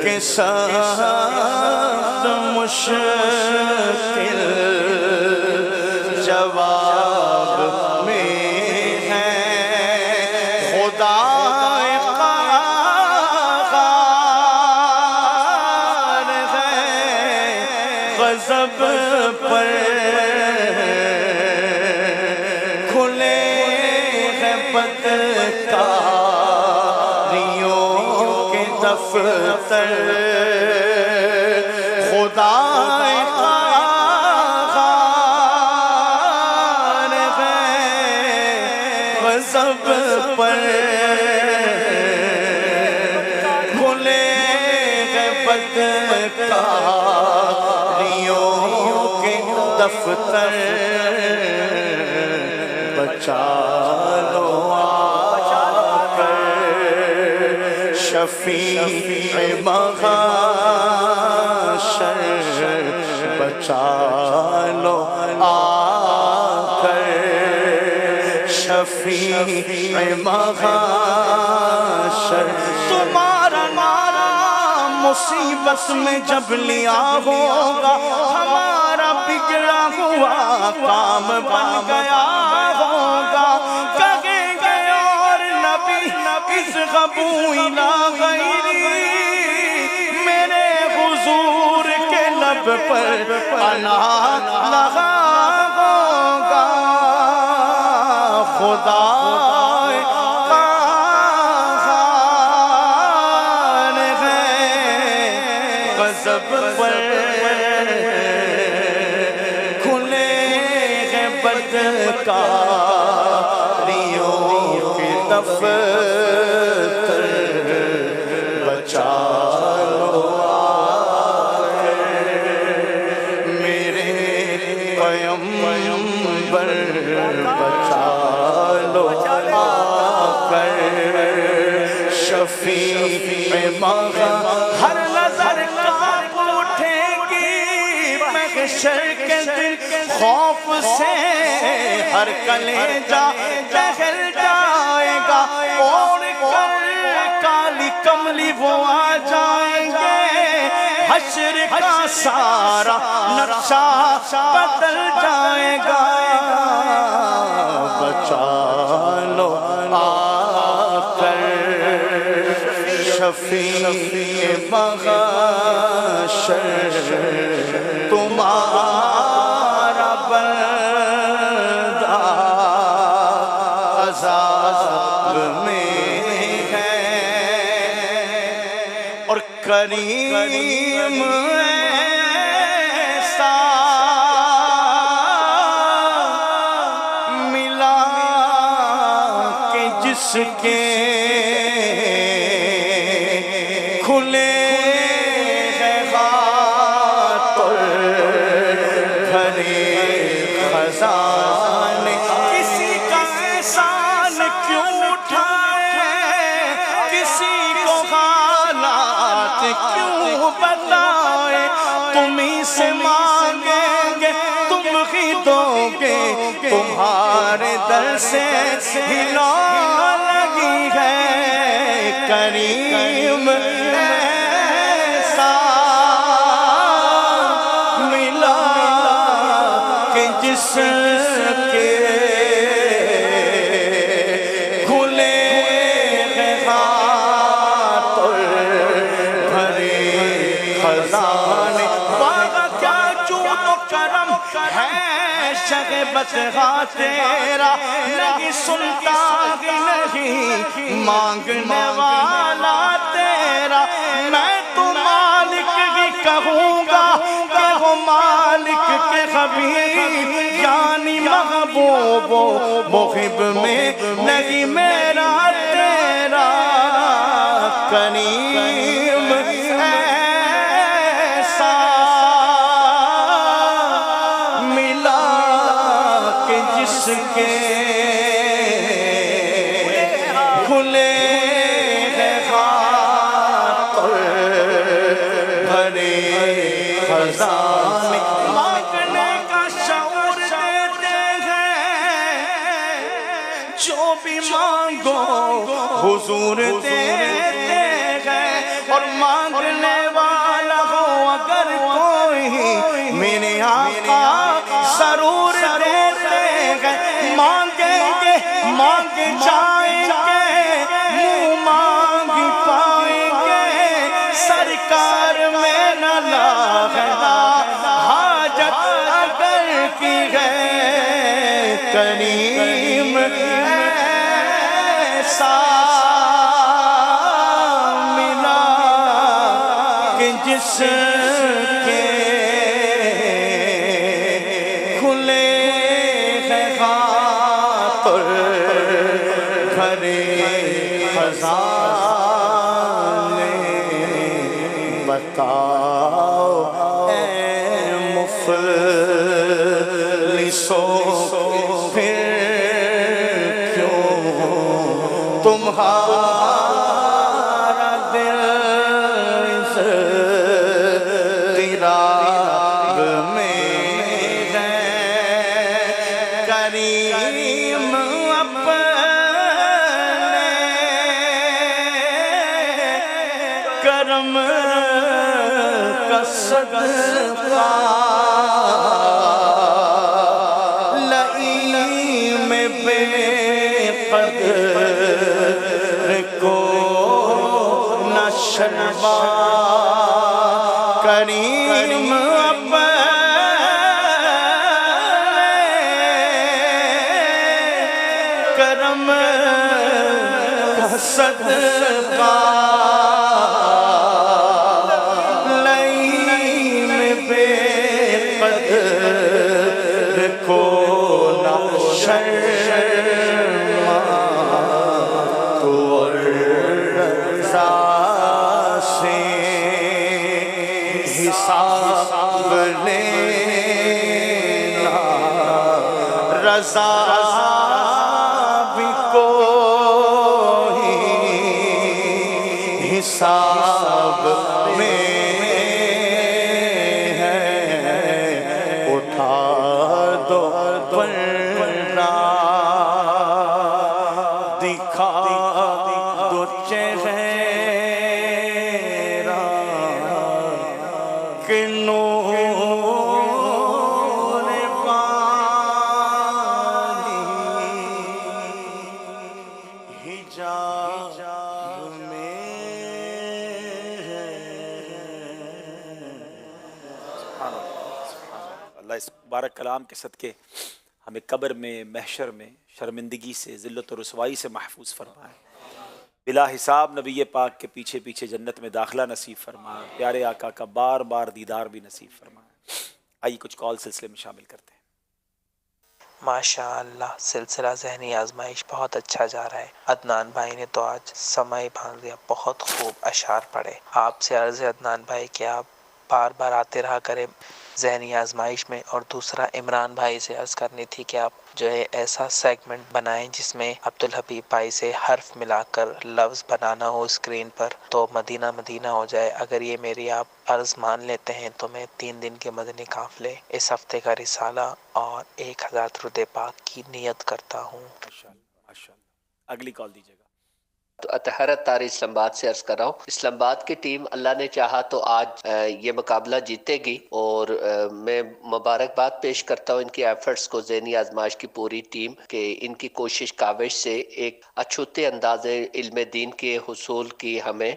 کے ساتھ مشکل جواب میں ہے، خدا قہار ہے غضب پر، کھلے ہیں بدکاریوں کے دفتر، خدا غضب پر، کھلے ہیں بدکاریوں کے دفتر، بچا لو آ کر شفیع محشر، بچا لو آ کر شفیع محشر، تمہارا نام مصیبت میں جب لیا ہوگا، ہمارا بگڑا ہوا کام بن گیا ہوگا، کہیں گے اور نبی اس غبوئی لا غیری، میرے حضور کے لب پر انا لگا ہوگا، خدا قہار ہے غضب پر، کھلے ہیں بدکاریوں کے دفتر، بچا لو آ کر میرے پیغمبر شفیع مغا ہر نظر کانپ اٹھے گی محشر کے دن خوف سے ہر کلیجہ دہل جائے گا اور کالی کملی وہ آ جائیں گے حشر کا سارا نقشہ بدل جائے گا بچا لو آ کر شفیع محشر تمہارا بندہ عذاب میں ہے اور کریم ایسا ملا کہ جس کے کھلے خزانے کسی کا احسان کیوں اٹھائے کسی کو حالات کیوں بتائے تم ہی سے مانگیں گے تم ہی دو گے تمہارے در سے ہلا لگی ہے کریم ایسا ملا کہ جس کے کھلے ہاتھ بھرے خزانے وہاں کیا جود و کرم ہے شغبت تیرا نہیں سنتا ہی نہیں مانگنے والا تیرا میں تو مالک ہی کہوں گا کہ وہ مالک کے حبیب یعنی محبوب و محب میں نہیں میرا تیرا کریم ایسا ملا کہ جس کے کھلے ہاتھ بھرے خزانے مانگنے کا شعور دیتے ہیں جو بھی مانگو حضور دیتے ہیں اور مانگنے والا ہو اگر کوئی میرے آقا ضرور دیتے ہیں مانگیں گے مانگ جائیں گے منہ مانگ پائیں گے سرکار میں نہ لاغنا حاجت اگر کی ہے کریم ایسا ملا کہ جس کے کھلے ہاتھ بھرے خزانے بتاؤ اے مفلسوں پھر کیوں تمہارا دل اضطراب میں ہے کریم اپنے کرم کا صدقہ لئیم بے قدر کو نہ شنوا کریم اپنے کرم کا صدقہ لئیم بے قدر کو نہ شرما تو رضا سے حساب لینا رضا بھی کوئی حساب میں ہے اٹھا دو پردہ دکھا دو چہرہ کہ نور پانی حجاب میں ہے۔
اللہ اس مبارک کلام کے صدقے ہمیں قبر میں، محشر میں شرمندگی سے، ذلت و رسوائی سے محفوظ فرمائے، بلا حساب نبی پاک کے پیچھے پیچھے جنت میں داخلہ نصیب فرمائے، پیارے آقا کا بار بار دیدار بھی نصیب فرمائے۔ آئیے کچھ کال سلسلے میں شامل کرتے ہیں۔
ماشاء اللہ، سلسلہ ذہنی آزمائش بہت اچھا جا رہا ہے۔ عدنان بھائی نے تو آج سمائی باندھ دیا، بہت خوب اشعار پڑھے۔ آپ سے عرض ہے عدنان بھائی کہ آپ بار بار آتے رہا کریں ذہنی آزمائش میں، اور دوسرا عمران بھائی سے عرض کرنی تھی کہ آپ جو ہے ایسا سیگمنٹ بنائیں جس میں عبدالحبیب بھائی سے حرف ملا کر لفظ بنانا ہو اسکرین پر، تو مدینہ مدینہ ہو جائے۔ اگر یہ میری آپ عرض مان لیتے ہیں تو میں 3 دن کے مدنی قافلے، اس ہفتے کا رسالہ اور 1000 درود پاک کی نیت کرتا ہوں۔
اگلی کال دیجیے گا۔
تو اطہر اتاری اسلام آباد سے عرض کر رہا ہوں، اسلام آباد کی ٹیم اللہ نے چاہا تو آج یہ مقابلہ جیتے گی، اور میں مبارکباد پیش کرتا ہوں ان کی ایفرٹس کو، ذہنی آزمائش کی پوری ٹیم، کہ ان کی کوشش کاوش سے ایک اچھوتے انداز علم دین کے حصول کی ہمیں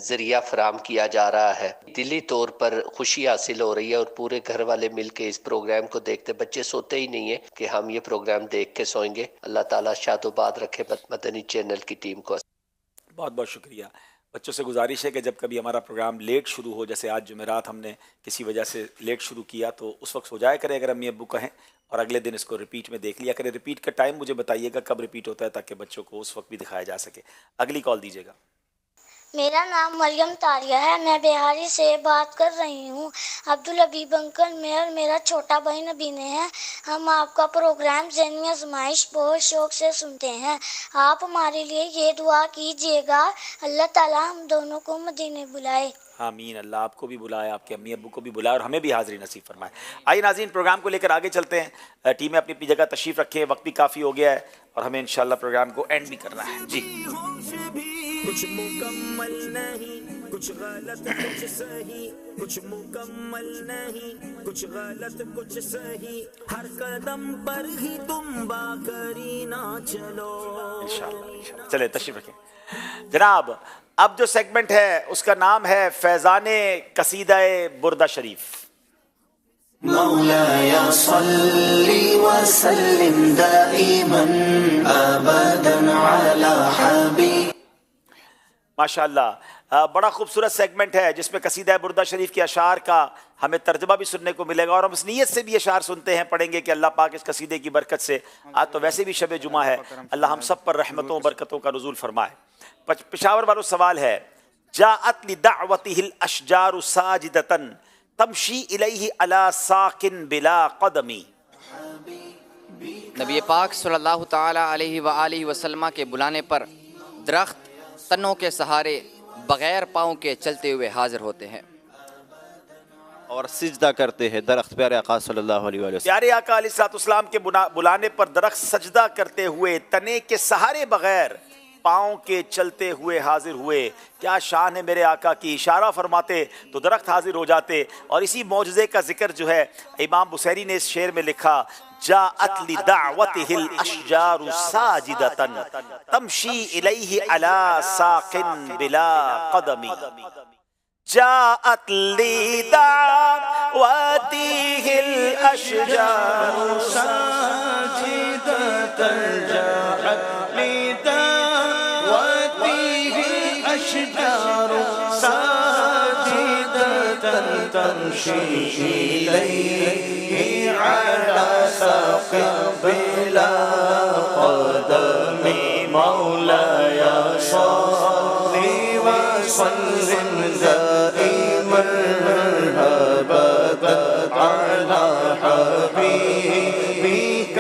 ذریعہ فراہم کیا جا رہا ہے۔ دلی طور پر خوشی حاصل ہو رہی ہے، اور پورے گھر والے مل کے اس پروگرام کو دیکھتے، بچے سوتے ہی نہیں ہیں کہ ہم یہ پروگرام دیکھ کے سوئیں گے۔ اللہ تعالیٰ شاد و باد رکھے مدنی چینل کی ٹیم کو۔
بہت بہت شکریہ۔ بچوں سے گزارش ہے کہ جب کبھی ہمارا پروگرام لیٹ شروع ہو، جیسے آج جمعرات ہم نے کسی وجہ سے لیٹ شروع کیا، تو اس وقت سو جایا کرے اگر امی ابو کہیں، اور اگلے دن اس کو ریپیٹ میں دیکھ لیا کرے۔ ریپیٹ کا ٹائم مجھے بتائیے گا کب ریپیٹ ہوتا ہے تاکہ بچوں کو اس وقت بھی دکھایا جا سکے۔ اگلی کال دیجیے گا۔
میرا نام مریم تاریہ ہے، میں بہاری سے بات کر رہی ہوں۔ عبدالحبیب انکل میں اور میرا چھوٹا بھائی نبینے ہیں، ہم آپ کا پروگرام ذہنی آزمائش بہت شوق سے سنتے ہیں۔ آپ ہمارے لیے یہ دعا کیجیے گا اللہ تعالیٰ ہم دونوں کو مدینے بلائے۔
آمین، اللہ آپ کو بھی بلائے، آپ کے امی ابو کو بھی بلائے، اور ہمیں بھی حاضری نصیب فرمائے۔ آئیے ناظرین، پروگرام کو لے کر آگے چلتے ہیں۔ ٹیمیں اپنی اپنی جگہ تشریف رکھیں، وقت بھی کافی ہو گیا ہے اور ہمیں انشاءاللہ پروگرام کو اینڈ بھی کرنا ہے۔ جی
کچھ مکمل نہیں، کچھ غلط کچھ صحیح، کچھ مکمل نہیں، کچھ غلط کچھ صحیح، ہر قدم پر ہی تم باکری نہ چلو۔
انشاءاللہ چلے تشریف رکھیں جناب۔ اب جو سیگمنٹ ہے اس کا نام ہے فیضان قصیدہ بردہ شریف۔
مولاي صل وسلم دائما ابدا على حبيب۔
ماشاءاللہ، بڑا خوبصورت سیگمنٹ ہے جس میں قصیدہ بردہ شریف کے اشعار کا ہمیں ترجمہ بھی سننے کو ملے گا، اور ہم اس نیت سے بھی اشعار سنتے ہیں، پڑھیں گے کہ اللہ پاک اس قصیدے کی برکت سے، آج تو ویسے بھی شب جمعہ ہے، اللہ ہم سب پر رحمتوں برکتوں کا نزول فرمائے۔ پشاور والوں سوال ہے، جاءت لدعوته الاشجار ساجدة تمشی الیہ علی ساکن بلا قدمی۔
نبی پاک صلی اللہ تعالی علیہ وآلہ وسلم کے بلانے پر درخت تنوں کے سہارے بغیر پاؤں کے چلتے ہوئے حاضر ہوتے ہیں
اور سجدہ کرتے ہیں درخت، پیارے آقا صلی اللہ علیہ وسلم۔
پیارے آقا علیہ السلام کے بلانے پر درخت سجدہ کرتے ہوئے تنے کے سہارے بغیر پاؤں کے چلتے ہوئے حاضر ہوئے۔ کیا شان ہے میرے آقا کی، اشارہ فرماتے تو درخت حاضر ہو جاتے۔ اور اسی معجزے کا ذکر جو ہے امام بصیری نے اس شعر میں لکھا، جاءت لدعوته الاشجار ساجدة تمشی الیہ علی ساق بلا قدم۔ جاءت لدعوته الاشجار
ساجدة جاءت لدعوته الاشجار ساجدة تمشي إليه على ساق بلا قدم۔ مولاي صل وسلم دائما أبدا على حبيبك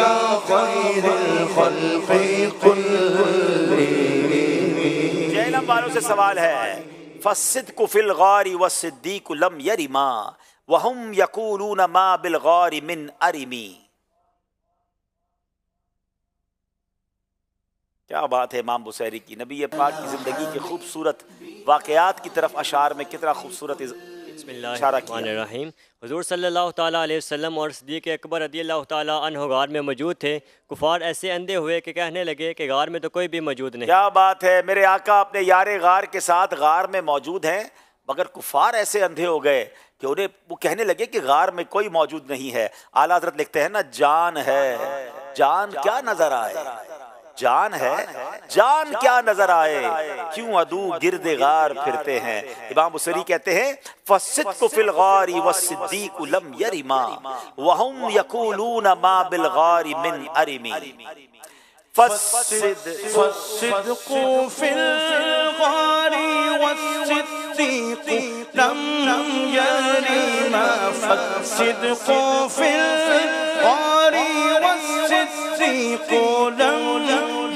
خير الخلق كلهم۔
جہلم والوں سے سوال ہے، फस्सिद्क़ु फ़िल ग़ारि वस्सिद्दीक़ु लम यरिमा वहुम यक़ूलून मा बिल ग़ारि मिन अरिमी। क्या बात है इमाम बुसैरी की, नबी पाक की ज़िंदगी के खूबसूरत वाक़यात की तरफ अशार में कितना खूबसूरत इशारा किया।
हुज़ूर सल्लल्लाहु ताला अलैहि वसल्लम और सिद्दीक़ अकबर रज़ियल्लाहु ताला अन्हु गार में मौजूद थे। कुफ़ार ऐसे अंधे हुए कि कहने लगे कि गार में तो कोई भी मौजूद नहीं।
क्या बात है, मेरे आका अपने यारे गार के साथ गार में मौजूद हैं, मगर कुफ़ार ऐसे अंधे हो गए कि उन्हें वो कहने लगे कि गार में कोई मौजूद नहीं है। आला हज़रत लिखते हैं ना, जान है जान क्या नजर आए, जान है जान क्या नजर आए, क्यों अदू गिरदे गार फिरते हैं। इमाम बुसरी कहते हैं फस्सिद्क़ु फ़िल ग़ारि वस्सिद्दीक़ु लम यरिमा वहुम यक़ूलून मा बिल ग़ारि मिन अरिमी।
फस्सिद्क़ु फ़िल ग़ारि वस्सिद्दीक़ु लम यरिमा फस्सिद्क़ु फ़िल ग़ारि वस्सिद्दीक़ु लम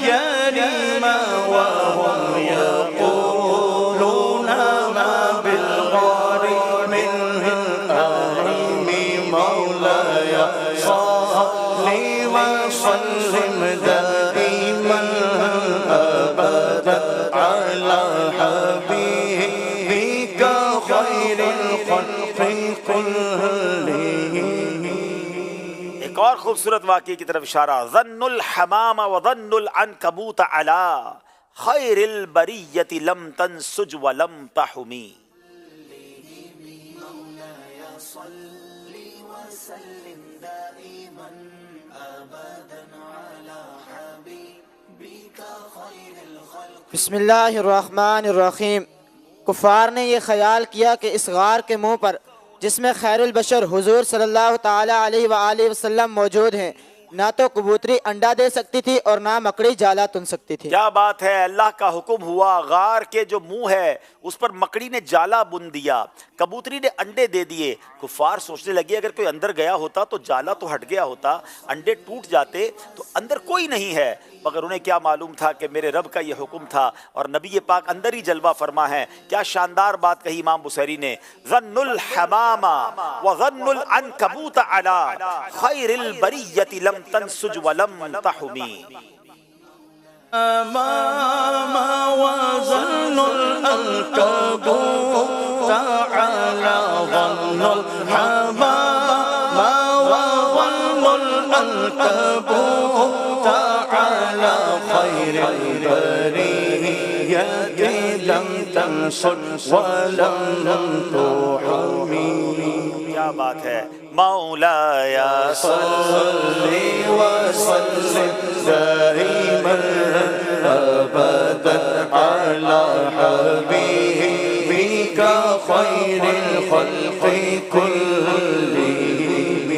यरिमा वहुम यक़ूलून मा बिल ग़ारि मिन अरिमी। मौलाय सल्लि व सल्लिम दाइमन अबदन अला हबीबिका खैरिल ख़ल्क़ि कुल्लिहिम।
एक और खूबसूरत वाक़ये की तरफ इशारा, ज़न्नुल हमाम व ज़न्नुल अनकबूत अला खैरिल बरियति लम तंसुज व लम तहुमी।
बिस्मिल्लाहिर्रहमानिर्रहीम। कुफ़ार ने ये ख्याल किया कि इस गार के मुंह पर जिसमें खैरुल बशर हुजूर सल्लल्लाहु ताला अलैहि व आलिहि वसल्लम मौजूद हैं, ना तो कबूतरी अंडा दे सकती थी और ना मकड़ी जाला तुन सकती थी।
क्या बात है, अल्लाह का हुक्म हुआ, गार के जो मुंह है उस पर मकड़ी ने जाला बुन दिया, कबूतरी ने अंडे दे दिए। कुफार सोचने लगे अगर कोई अंदर गया होता तो जाला तो हट गया होता, अंडे टूट जाते, तो अंदर कोई नहीं है। मगर उन्हें क्या मालूम था कि मेरे रब का ये हुक्म था और नबी पाक अंदर ही जलवा फरमा है। क्या शानदार बात कही इमाम बुसैरी ने, ज़न्नुल हमामा व ज़न्नुल अनकबूत अला खैरिल बरियति लम तंसुज व लम तहुमी।
हमामा व ज़न्नुल अनकबूत अला ज़न्नुल हमामा व ज़न्नुल अनकबूत अला खैरिल बरियति लम तंसुज व लम तुहुमी।
क्या बात है, मौलाया
सल्लि व सल्लिम दाइमन अबदन अला हबीबिका खैरिल ख़ल्क़ि कुल्लिहिम।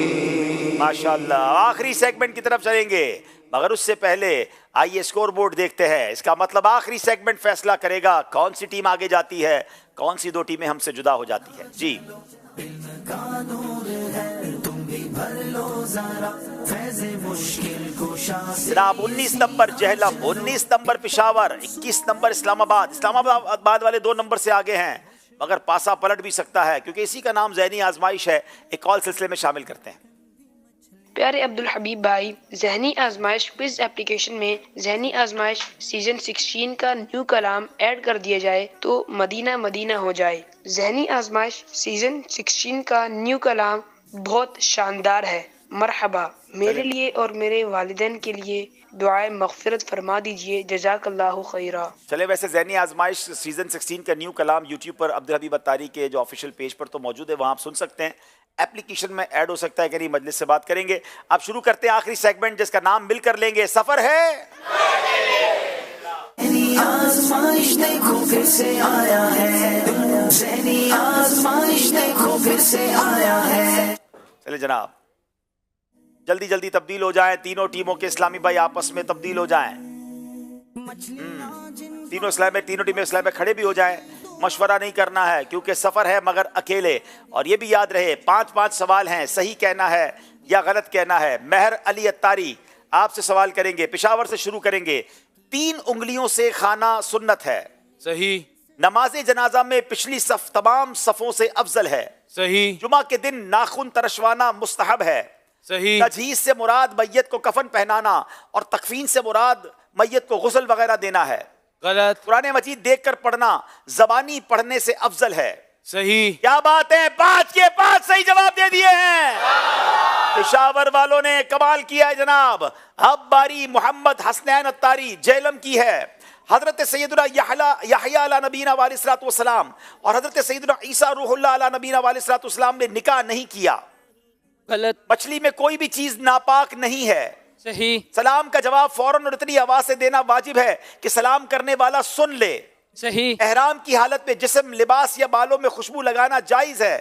माशाअल्लाह। आखिरी सेगमेंट की तरफ चलेंगे, मगर उससे पहले आइए स्कोर बोर्ड देखते हैं। इसका मतलब आखिरी सेगमेंट फैसला करेगा कौन सी टीम आगे जाती है, कौन सी दो टीमें हमसे जुदा हो जाती है। जी जनाब, 19 number Jhelum, 19 number Peshawar, 21 number Islamabad. Islamabad वाले 2 नंबर से आगे हैं, मगर पासा पलट भी सकता है क्योंकि इसी का नाम ज़हनी आजमाइश है। एक कॉल सिलसिले में शामिल करते हैं।
प्यारे अब्दुल हबीब भाई, ज़हनी आजमाइश क्विज एप्लीकेशन में ज़हनी आजमाइश सीजन 16 का न्यू कलाम ऐड कर दिया जाए तो मदीना मदीना हो जाए। ज़हनी आजमाइश सीजन 16 का न्यू कलाम बहुत शानदार है। मरहबा, मेरे लिए और मेरे वालिदैन के लिए दुआए मग़फ़िरत फरमा दीजिए, जज़ाकल्लाहु खैरा।
चले, वैसे ज़हनी आजमाइश सीजन 16 का न्यू कलाम यूट्यूब पर अब्दुल हबीब अत्तारी के जो ऑफिशियल पेज पर तो मौजूद है, वहाँ आप सुन सकते हैं। एप्लीकेशन में ऐड हो सकता है कि नहीं, मजलिस से बात करेंगे। अब शुरू करते हैं आखिरी सेगमेंट जिसका नाम मिलकर लेंगे, सफर है।
आज़माइश देखो फिर से आया है, ज़हनी आज़माइश देखो फिर से आया है।
चले जनाब, जल्दी जल्दी तब्दील हो जाएं, तीनों टीमों के इस्लामी भाई आपस में तब्दील हो जाएं। तीनों टीमें इस्लाम में खड़े भी हो जाएं। मशवरा नहीं करना है क्योंकि सफर है मगर अकेले। और ये भी याद रहे 5-5 सवाल हैं, सही कहना है या गलत कहना है। महर अली अत्तारी आपसे सवाल करेंगे, पेशावर से शुरू करेंगे। 3 उंगलियों से खाना सुन्नत है,
सही।
नमाज जनाजा में पिछली सफ तमाम सफों से अफजल है।
सही।
जुमा के दिन नाखून तरशवाना मुस्तहब है।
सही।
तजहीज से मुराद मैयत को कफन पहनाना और तकफीन से मुराद मैयत को गुस्ल वगैरह देना है।
गलत।
कुरान मजीद देखकर पढ़ना जबानी पढ़ने से अफजल है।
सही।
क्या बात है, 5 के 5 सही जवाब दे दिए हैं। पेशावर वालों ने कमाल किया है जनाब। अब बारी मोहम्मद हसनैन अत्तारी जेहलम की है। हजरत सैयदना यहया अला नबीना वालिस्सलातु वस्सलाम और हजरत सैयदना ईसा रूहुल्लाह अला नबीना वालिस्सलातु वस्सलाम ने निकाह नहीं किया।
गलत।
मछली में कोई भी चीज नापाक नहीं है।
सही।
सलाम का जवाब फौरन और इतनी आवाज से देना वाजिब है कि सलाम करने वाला सुन ले।
सही।
एहराम की हालत में जिस्म, लिबास या बालों में खुशबू लगाना जायज है।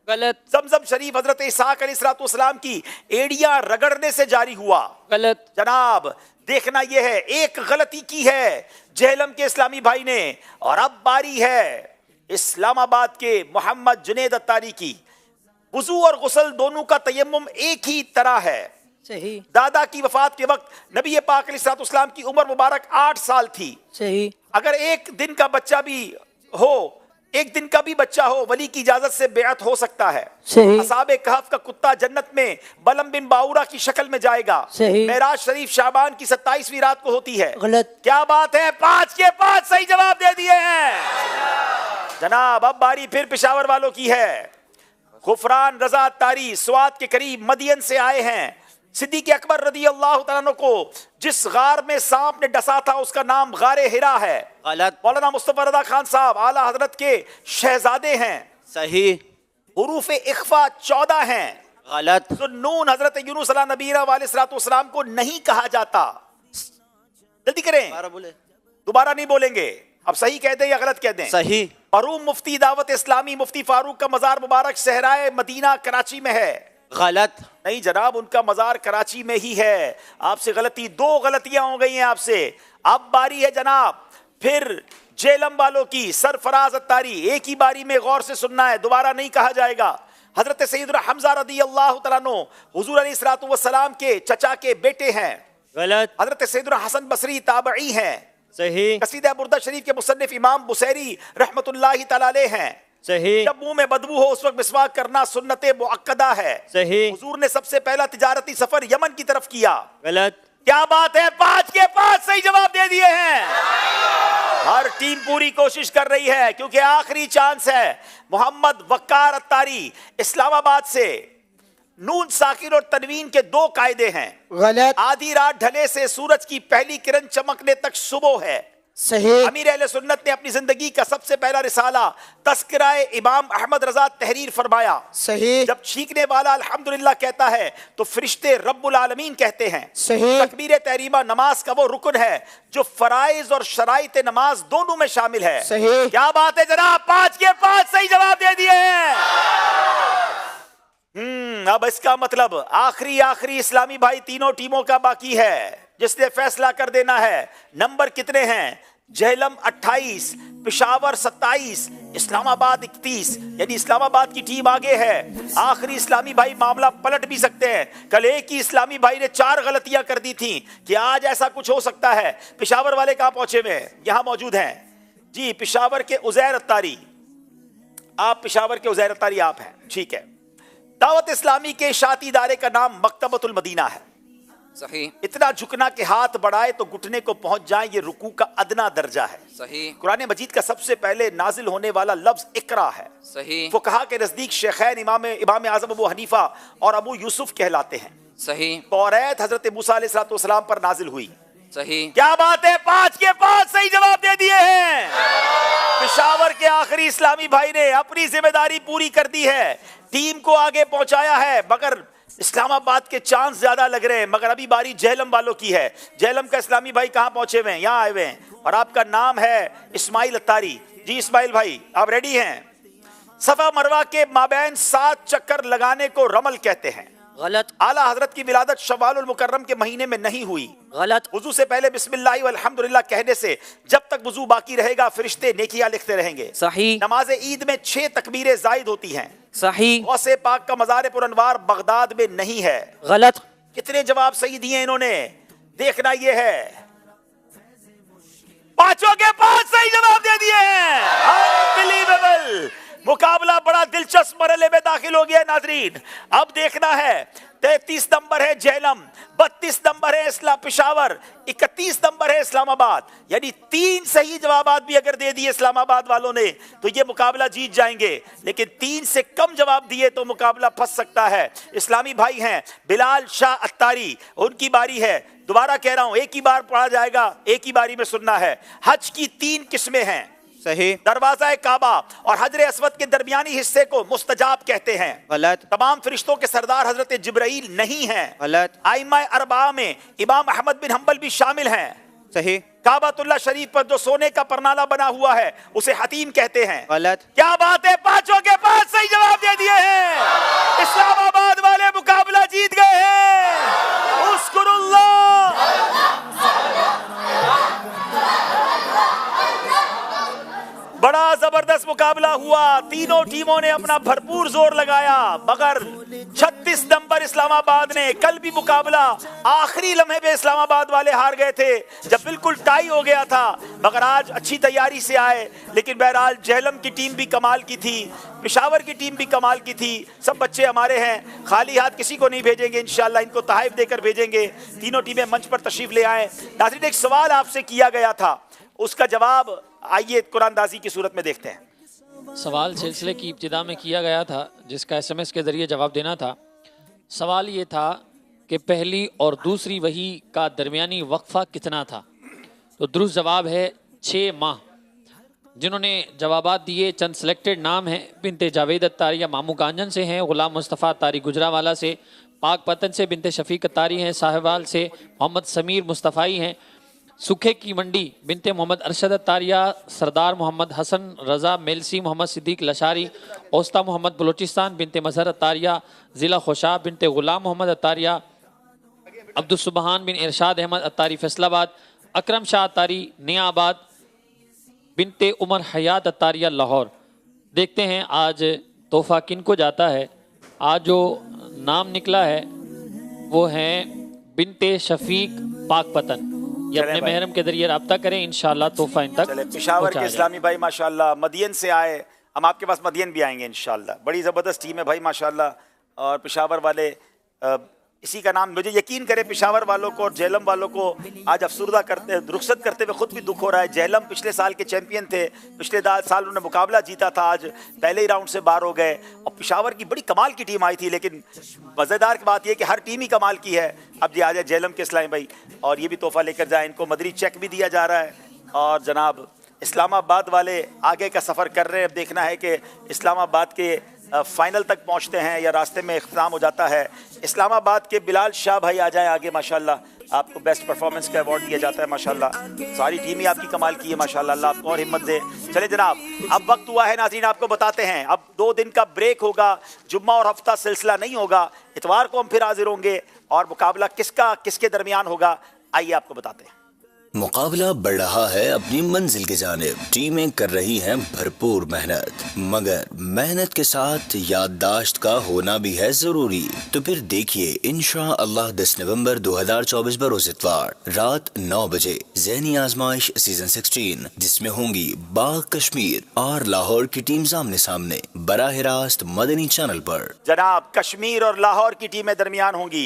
गलत।
जमजम शरीफ हजरत इसहाक अलैहिस्सलातु वस्सलाम की एड़ियां रगड़ने से जारी हुआ।
गलत।
जनाब देखना यह है, एक गलती की है जेहलम के इस्लामी भाई ने, और अब बारी है इस्लामाबाद के मोहम्मद जुनेद अत्तारी की। वुजू और गुस्ल दोनों का तयम्मुम एक ही तरह है।
सही।
दादा की वफात के वक्त नबी पाक अलैहिस्सलातु वस्सलाम की उम्र मुबारक 8 साल थी।
सही।
अगर एक दिन का बच्चा भी हो, एक दिन का भी बच्चा हो, वली की इजाजत से बेअत हो सकता है।
सही।
असहाबे कहफ का कुत्ता जन्नत में बलम बिन बाउरा की शक्ल में जाएगा।
सही।
मेराज शरीफ शाबान की 27वीं रात को होती है।
गलत।
क्या बात है, 5 के 5 सही जवाब दे दिए हैं जनाब। अब बारी फिर पेशावर वालों की है। गुफरान रजा तारी स्वात के करीब मदियन से आए हैं। सिद्दीक अकबर रदी अल्लाह तआला अन्हु को जिस गार में सांप ने डसा था उसका नाम गारे हिरा है।
गलत।
मौलाना मुस्तफा रजा खान साहब आला हजरत के शहजादे हैं।
सही।
हुरूफ इख्फा 14 हैं।
गलत।
तो नून हजरत यूनुस अला नबीना वालिस्सलातु वस्सलाम को नहीं कहा जाता। जल्दी करें, दोबारा नहीं बोलेंगे। अब सही कह दें या गलत कह दें?
सही।
मरहूम मुफ्ती दावत इस्लामी मुफ्ती फारूक का मजार मुबारक सहराए मदीना कराची में है।
गलत।
नहीं जनाब, उनका मजार कराची में ही है। आपसे गलती, 2 गलतियां हो गई हैं आपसे। अब बारी है जनाब फिर जेलम वालों की। सरफराज अत्तारी, एक ही बारी में गौर से सुनना है, दोबारा नहीं कहा जाएगा। हजरत सैयदना हमजा रदी अल्लाह तआला अन्हु हुजूर अलैहिस्सलातु वस्सलाम के चचा के बेटे हैं।
गलत।
हजरत सैयदना हसन बसरी ताबई हैं।
सही।
कसीदा बुर्दा शरीफ के मुसन्निफ इमाम बुसैरी रहमतुल्लाहि तआला अलैह हैं।
सही।
जब मुंह में बदबू हो उस वक्त मिसवाक करना सुन्नत मुअक्कदा है।
सही।
हुजूर ने सबसे पहला तिजारती सफर यमन की तरफ किया।
गलत।
क्या बात है, 5 के 5 सही जवाब दे दिए हैं। हर टीम पूरी कोशिश कर रही है क्योंकि आखिरी चांस है। मोहम्मद वक्कार अत्तारी इस्लामाबाद से। नून साकिर और तनवीन के 2 कायदे हैं।
गलत।
आधी रात ढले से सूरज की पहली किरण चमकने तक सुबह है।
सही।
अमीर अहले सुन्नत ने अपनी जिंदगी का सबसे पहला रिसाला तस्कराए इमाम अहमद रजा तहरीर फरमाया।
सही।
जब छींकने वाला अल्हम्दुलिल्लाह कहता है तो फरिश्ते रब्बुल आलमीन कहते हैं।
सही।
तकबीर तहरीमा नमाज का वो रुकन है जो फराइज और शराइत नमाज दोनों में शामिल है।
सही।
क्या बात है जनाब, 5 के 5 सही जवाब दे दिए हैं। अब इसका मतलब आखिरी इस्लामी भाई तीनों टीमों का बाकी है जिसने फैसला कर देना है। नंबर कितने हैं? जेहलम 28, पेशावर 27, इस्लामाबाद 31, यानी इस्लामाबाद की टीम आगे है। आखिरी इस्लामी भाई मामला पलट भी सकते हैं। कल एक ही इस्लामी भाई ने 4 गलतियां कर दी थी कि आज ऐसा कुछ हो सकता है। पेशावर वाले कहां पहुंचे हुए हैं? यहां मौजूद हैं जी। पेशावर के उजैर अत्तारी, आप पेशावर के उजैर अत्तारी आप हैं, ठीक है। दावत इस्लामी के इशाती इदारे का नाम मकतबतुल मदीना है।
सही।
इतना झुकना के हाथ बढ़ाए तो घुटने को पहुंच जाए, ये रुकू का अदना दर्जा है।
सही।
कुरान मजीद का सबसे पहले नाजिल होने वाला लफ्ज इकरा है।
सही।
फुकहा के नजदीक शेखैन इमाम आजम अबू हनीफा और अबू यूसुफ कहलाते हैं।
सही।
तौरात हजरत मूसा अलैहिस्सलातु वस्सलाम पर नाजिल हुई।
सही।
क्या बात है, 5 के 5 सही जवाब दे दिए हैं। पेशावर के आखिरी इस्लामी भाई ने अपनी जिम्मेदारी पूरी कर दी है, टीम को आगे पहुंचाया है। मगर इस्लामाबाद के चांस ज्यादा लग रहे हैं। मगर अभी बारी जेहलम वालों की है। जेहलम का इस्लामी भाई कहां पहुंचे हुए हैं? यहां आए हुए हैं और आपका नाम है इस्माइल अत्तारी। जी इस्माइल भाई, आप रेडी हैं? सफा मरवा के माबैन 7 चक्कर लगाने को रमल कहते हैं।
गलत।
आला हजरत की विलादत शव्वालुल मुकर्रम के महीने में नहीं हुई।
गलत।
वुजू से पहले बिस्मिल्लाह व अल्हम्दुलिल्लाह कहने से जब तक वुजू बाकी रहेगा फरिश्ते नेकियां लिखते रहेंगे।
सही।
नमाज ईद में 6 तकबीरें जायद होती हैं।
सही।
गौसे पाक का मज़ार पुरअनवार बगदाद में नहीं है।
गलत।
कितने जवाब सही दिए इन्होंने? देखना ये है पांचों के पांच सही जवाब दे दिए हैं। अनबिलीवेबल, मुकाबला बड़ा दिलचस्प मरहले में दाखिल हो गया है नाजरीन। अब देखना है 33 नंबर है झेलम, 32 नंबर है इस्लाम पेशावर, 31 नंबर है इस्लामाबाद। यानी 3 सही जवाब भी अगर दे दिए इस्लामाबाद वालों ने तो ये मुकाबला जीत जाएंगे, लेकिन 3 से कम जवाब दिए तो मुकाबला फंस सकता है। इस्लामी भाई हैं बिलाल शाह अत्तारी, उनकी बारी है। दोबारा कह रहा हूं, एक ही बार पढ़ा जाएगा, एक ही बारी में सुनना है। हज की 3 किस्में हैं।
सही।
दरवाजा काबा और हजरे अस्वद के दरमियानी हिस्से को मुस्तजाब कहते हैं।
गलत।
तमाम फरिश्तों के सरदार हजरत जिब्राइल नहीं हैं।
गलत।
आइमा अरबा में इमाम अहमद बिन हंबल भी शामिल हैं।
सही।
काबातुल्लाह शरीफ पर जो सोने का परनाला बना हुआ है उसे हतीम कहते हैं।
गलत।
क्या बात है, पांचों के पांच सही जवाब दे दिए हैं। इस्लामाबाद वाले मुकाबला जीत गए हैं। उस्कुरुल्लाह। बड़ा जबरदस्त मुकाबला हुआ, तीनों टीमों ने अपना भरपूर जोर लगाया, मगर 36 नंबर इस्लामाबाद ने। कल भी मुकाबला आखिरी लम्हे पे इस्लामाबाद वाले हार गए थे जब बिल्कुल टाई हो गया था, मगर आज अच्छी तैयारी से आए। लेकिन बहरहाल झेलम की टीम भी कमाल की थी, पेशावर की टीम भी कमाल की थी। सब बच्चे हमारे हैं, खाली हाथ किसी को नहीं भेजेंगे इंशाल्लाह, इनको तोहफे देकर भेजेंगे। तीनों टीमें मंच पर तशरीफ ले आए। नाज़रीन, एक सवाल आपसे किया गया था, उसका जवाब आइए कुरानदाजी की सूरत में देखते हैं।
सवाल सिलसिले की इब्तिदा में किया गया था, जिसका SMS के ज़रिए जवाब देना था। सवाल ये था कि पहली और दूसरी वही का दरमियानी वक्फा कितना था? तो दुरुस्त जवाब है 6 माह। जिन्होंने जवाबात दिए, चंद सेलेक्टेड नाम हैं। बिनते जावेद अत्तारी मामू कांजन से हैं, गुलाम मुस्तफ़ा अत्तारी गुजरावाला से, पाक पतन से बिनते शफीक अत्तारी हैं, साहिवाल से मोहम्मद समीर मुस्तफ़ाई हैं, सुखे की मंडी बिनते मोहम्मद अरशद अत्तारिया, सरदार मोहम्मद हसन रज़ा मेलसी, मोहम्मद सिद्दीक लशारी, ओस्ता मोहम्मद बलोचिस्तान बिनते मजहर अत्तारिया, ज़िला खुशाब बिनते ग़ुलाम मोहम्मद अत्तारिया, अब्दुस्सुबहान बिन इरशाद अहमद अत्तारी फैसलाबाद, अकरम शाह अत्तारी नियाबाद बिनते उमर हयात अत्तारिया लाहौर। देखते हैं आज तोहफ़ा किन को जाता है। आज जो नाम निकला है वो हैं बिनते शफीक पाक पतन। ये अपने महरम के जरिए रब्ता करें, इंशाल्लाह तोहफा इन तक
पेशावर के इस्लामी भाई माशाल्लाह मदियन से आए, हम आपके पास मदियन भी आएंगे इंशाल्लाह। बड़ी ज़बरदस्त टीम है भाई माशाल्लाह। और पेशावर वाले इसी का नाम, मुझे यकीन करे पेशावर वालों को और झेलम वालों को आज अफसरदा करते रुखसत करते हुए खुद भी दुख हो रहा है। झेलम पिछले साल के चैंपियन थे, पिछले साल उन्होंने मुकाबला जीता था, आज पहले ही राउंड से बाहर हो गए। और पेशावर की बड़ी कमाल की टीम आई थी, लेकिन मज़ेदार की बात यह कि हर टीम ही कमाल की है। अब जी आ जाए झेलम के इस्लामी भाई और ये भी तोहफा लेकर जाए, इनको मदरी चेक भी दिया जा रहा है। और जनाब इस्लामाबाद वाले आगे का सफ़र कर रहे हैं। अब देखना है कि इस्लामाबाद के फाइनल तक पहुंचते हैं या रास्ते में इख्तिताम हो जाता है। इस्लामाबाद के बिलाल शाह भाई आ जाएं आगे माशाल्लाह, आपको बेस्ट परफॉर्मेंस का अवार्ड दिया जाता है माशाल्लाह। सारी टीम ही आपकी कमाल की है माशाल्लाह, अल्लाह आपको और हिम्मत दे। चले जनाब, अब वक्त हुआ है नाज़रीन, आपको बताते हैं। अब 2 दिन का ब्रेक होगा, जुम्मा और हफ्ता सिलसिला नहीं होगा, इतवार को हम फिर हाजिर होंगे और मुकाबला किसके दरमियान होगा आइए आपको बताते हैं।
मुकाबला बढ़ रहा है अपनी मंजिल की जानिब। टीमें कर रही हैं भरपूर मेहनत, मगर मेहनत के साथ याददाश्त का होना भी है जरूरी। तो फिर देखिए इंशाअल्लाह 10 नवंबर 2024 बरोज़ इतवार रात 9 बजे ज़हनी आजमाइश सीजन 16, जिसमें होंगी बाग कश्मीर और लाहौर की टीम सामने सामने बराह रास्त मदनी चैनल पर।
जनाब कश्मीर और लाहौर की टीमें दरमियान होंगी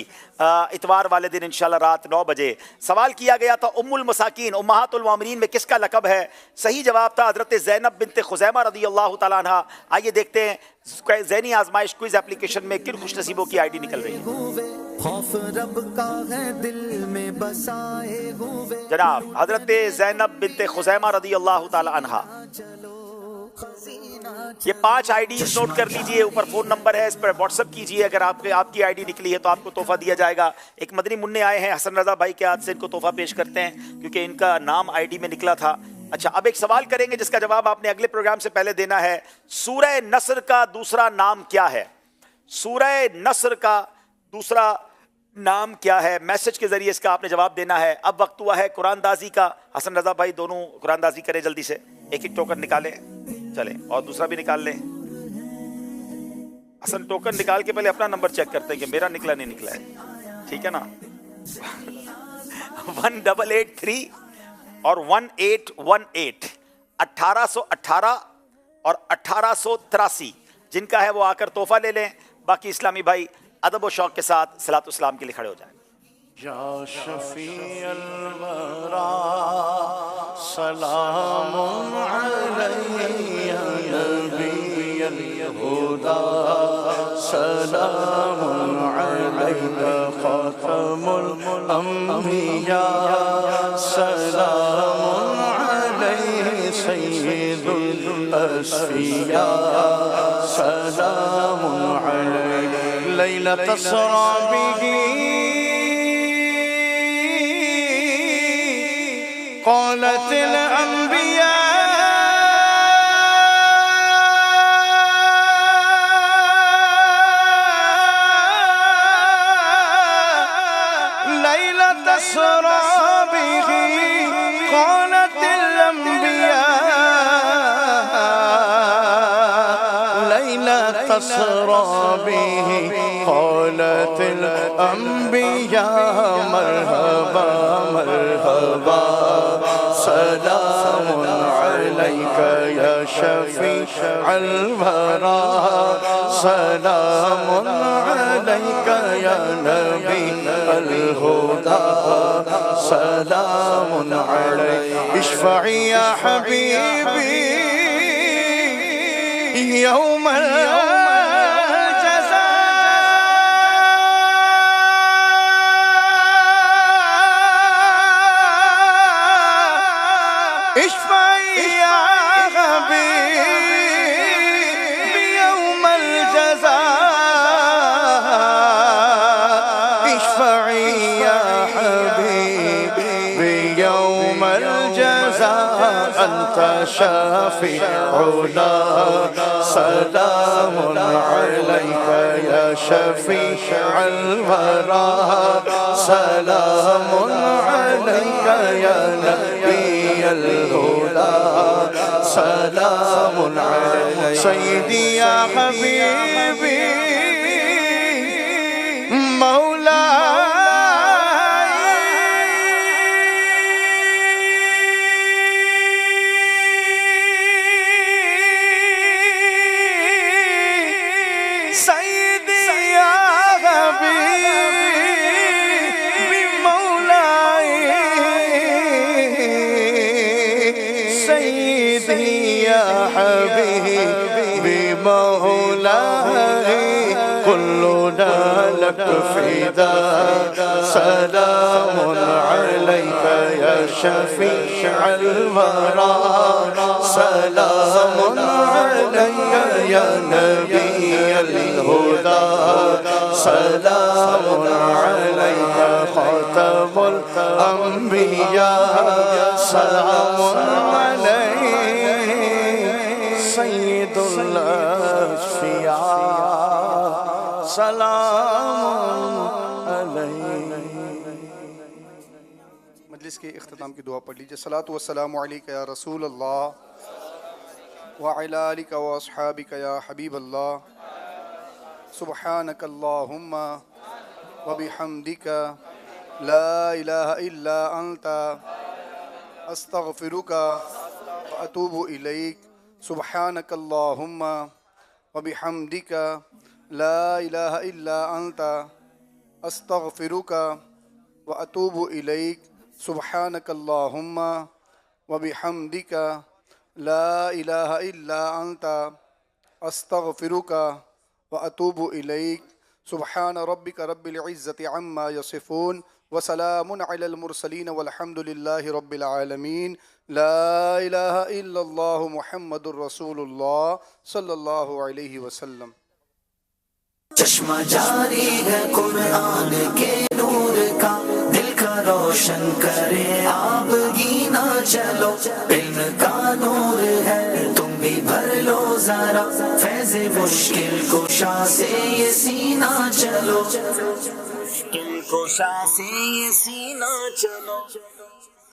इतवार वाले दिन इंशाल्लाह रात 9 बजे। सवाल किया गया था उम्मुल मसाकीन उम्महातुल मोमिनीन में किसका लक़ब है? सही जवाब था हज़रत ज़ैनब बिनते खुज़ैमा रज़ियल्लाहु तआला अन्हा। आइए देखते हैं ज़हनी आज़माइश क्विज़ एप्लीकेशन में किन खुशनसीबों की आईडी निकल रही है। खौफ रब का है दिल में बसाए हुए। जनाब हज़रत ज़ैनब बिनते खुज़ैमा रज़ियल्लाहु तआला अन्हा। ये 5 आईडीज नोट कर लीजिए, ऊपर फ़ोन नंबर है, इस पर व्हाट्सअप कीजिए। अगर आपकी आईडी निकली है तो आपको तोहफा दिया जाएगा। एक मदनी मुन्ने आए हैं हसन रज़ा भाई के हाथ से, इनको तोहफा पेश करते हैं क्योंकि इनका नाम आईडी में निकला था। अच्छा, अब एक सवाल करेंगे जिसका जवाब आपने अगले प्रोग्राम से पहले देना है। सूरह नस्र का दूसरा नाम क्या है? सूरह नस्र का दूसरा नाम क्या है? मैसेज के जरिए इसका आपने जवाब देना है। अब वक्त हुआ है कुरानदाजी का। हसन रज़ा भाई दोनों कुरानदाजी करें जल्दी से, एक एक टोकन निकालें, चले और दूसरा भी निकाल लें। हसन टोकन निकाल के पहले अपना नंबर चेक करते हैं कि मेरा निकला नहीं निकला है, ठीक है ना। 1883 اور 1818 1818 اور 1883 جن کا ہے وہ آ کر تحفہ لے لیں. باقی اسلامی بھائی ادب و شوق کے ساتھ صلاۃ السلام کے لیے کھڑے ہو جائیں.
یا شفیع الورا سلام علیہ یا نبی الہدی سلام علیک خاتم الانبیاء سلام علیہ سید الاسفیاء سلام علیہ لیلۃ اسری بہ قالت الانبیاء لیلۃ اسری بہ قالت الانبیاء لیلۃ اسری بہ قالت الانبیاء مرحبا مرحبا سلام علیک یا شفیع الورا سلام علیک یا نبی الہدی سلام علیک اشفعی یا حبیبی یوم أنت شافعنا سلام عليك يا شفيع الورى سلام عليك يا نبي الهدى سلام عليك سيدي يا حبيبي مولاي مولاي كلنا لك فداء سلام عليك يا شفيع الورى سلام عليك يا نبي الهدى سلام عليك خاتم الأنبياء سلام عليك سید الاشفیاء سلام علیہ.
مجلس کے اختتام کی دعا پڑھ لیجیے. صلاۃ والسلام علیک یا رسول اللہ وعلی آلک واصحابک یا حبیب اللہ سبحانک اللہم وبحمدک لا الہ الا انت استغفرک واتوب الیک سبحانک اللہم وبحمدک لا الہ الا انت استغفرک واتوب الیک سبحانک اللہم وبحمدک لا الہ الا انت استغفرک واتوب الیک سبحان ربک رب العزت عما یصفون وسلام علی المرسلین والحمد للہ رب العالمین. لا الہ الا اللہ محمد الرسول اللہ صلی اللہ علیہ وسلم.
چشمہ جاری ہے قرآن کے نور کا دل کا روشن کرے آپ گینا چلو علم کا نور ہے تم بھی بھر لو ذرا فیض مشکل کشا سے یہ سینہ چلو مشکل کشا سے یہ سینہ چلو.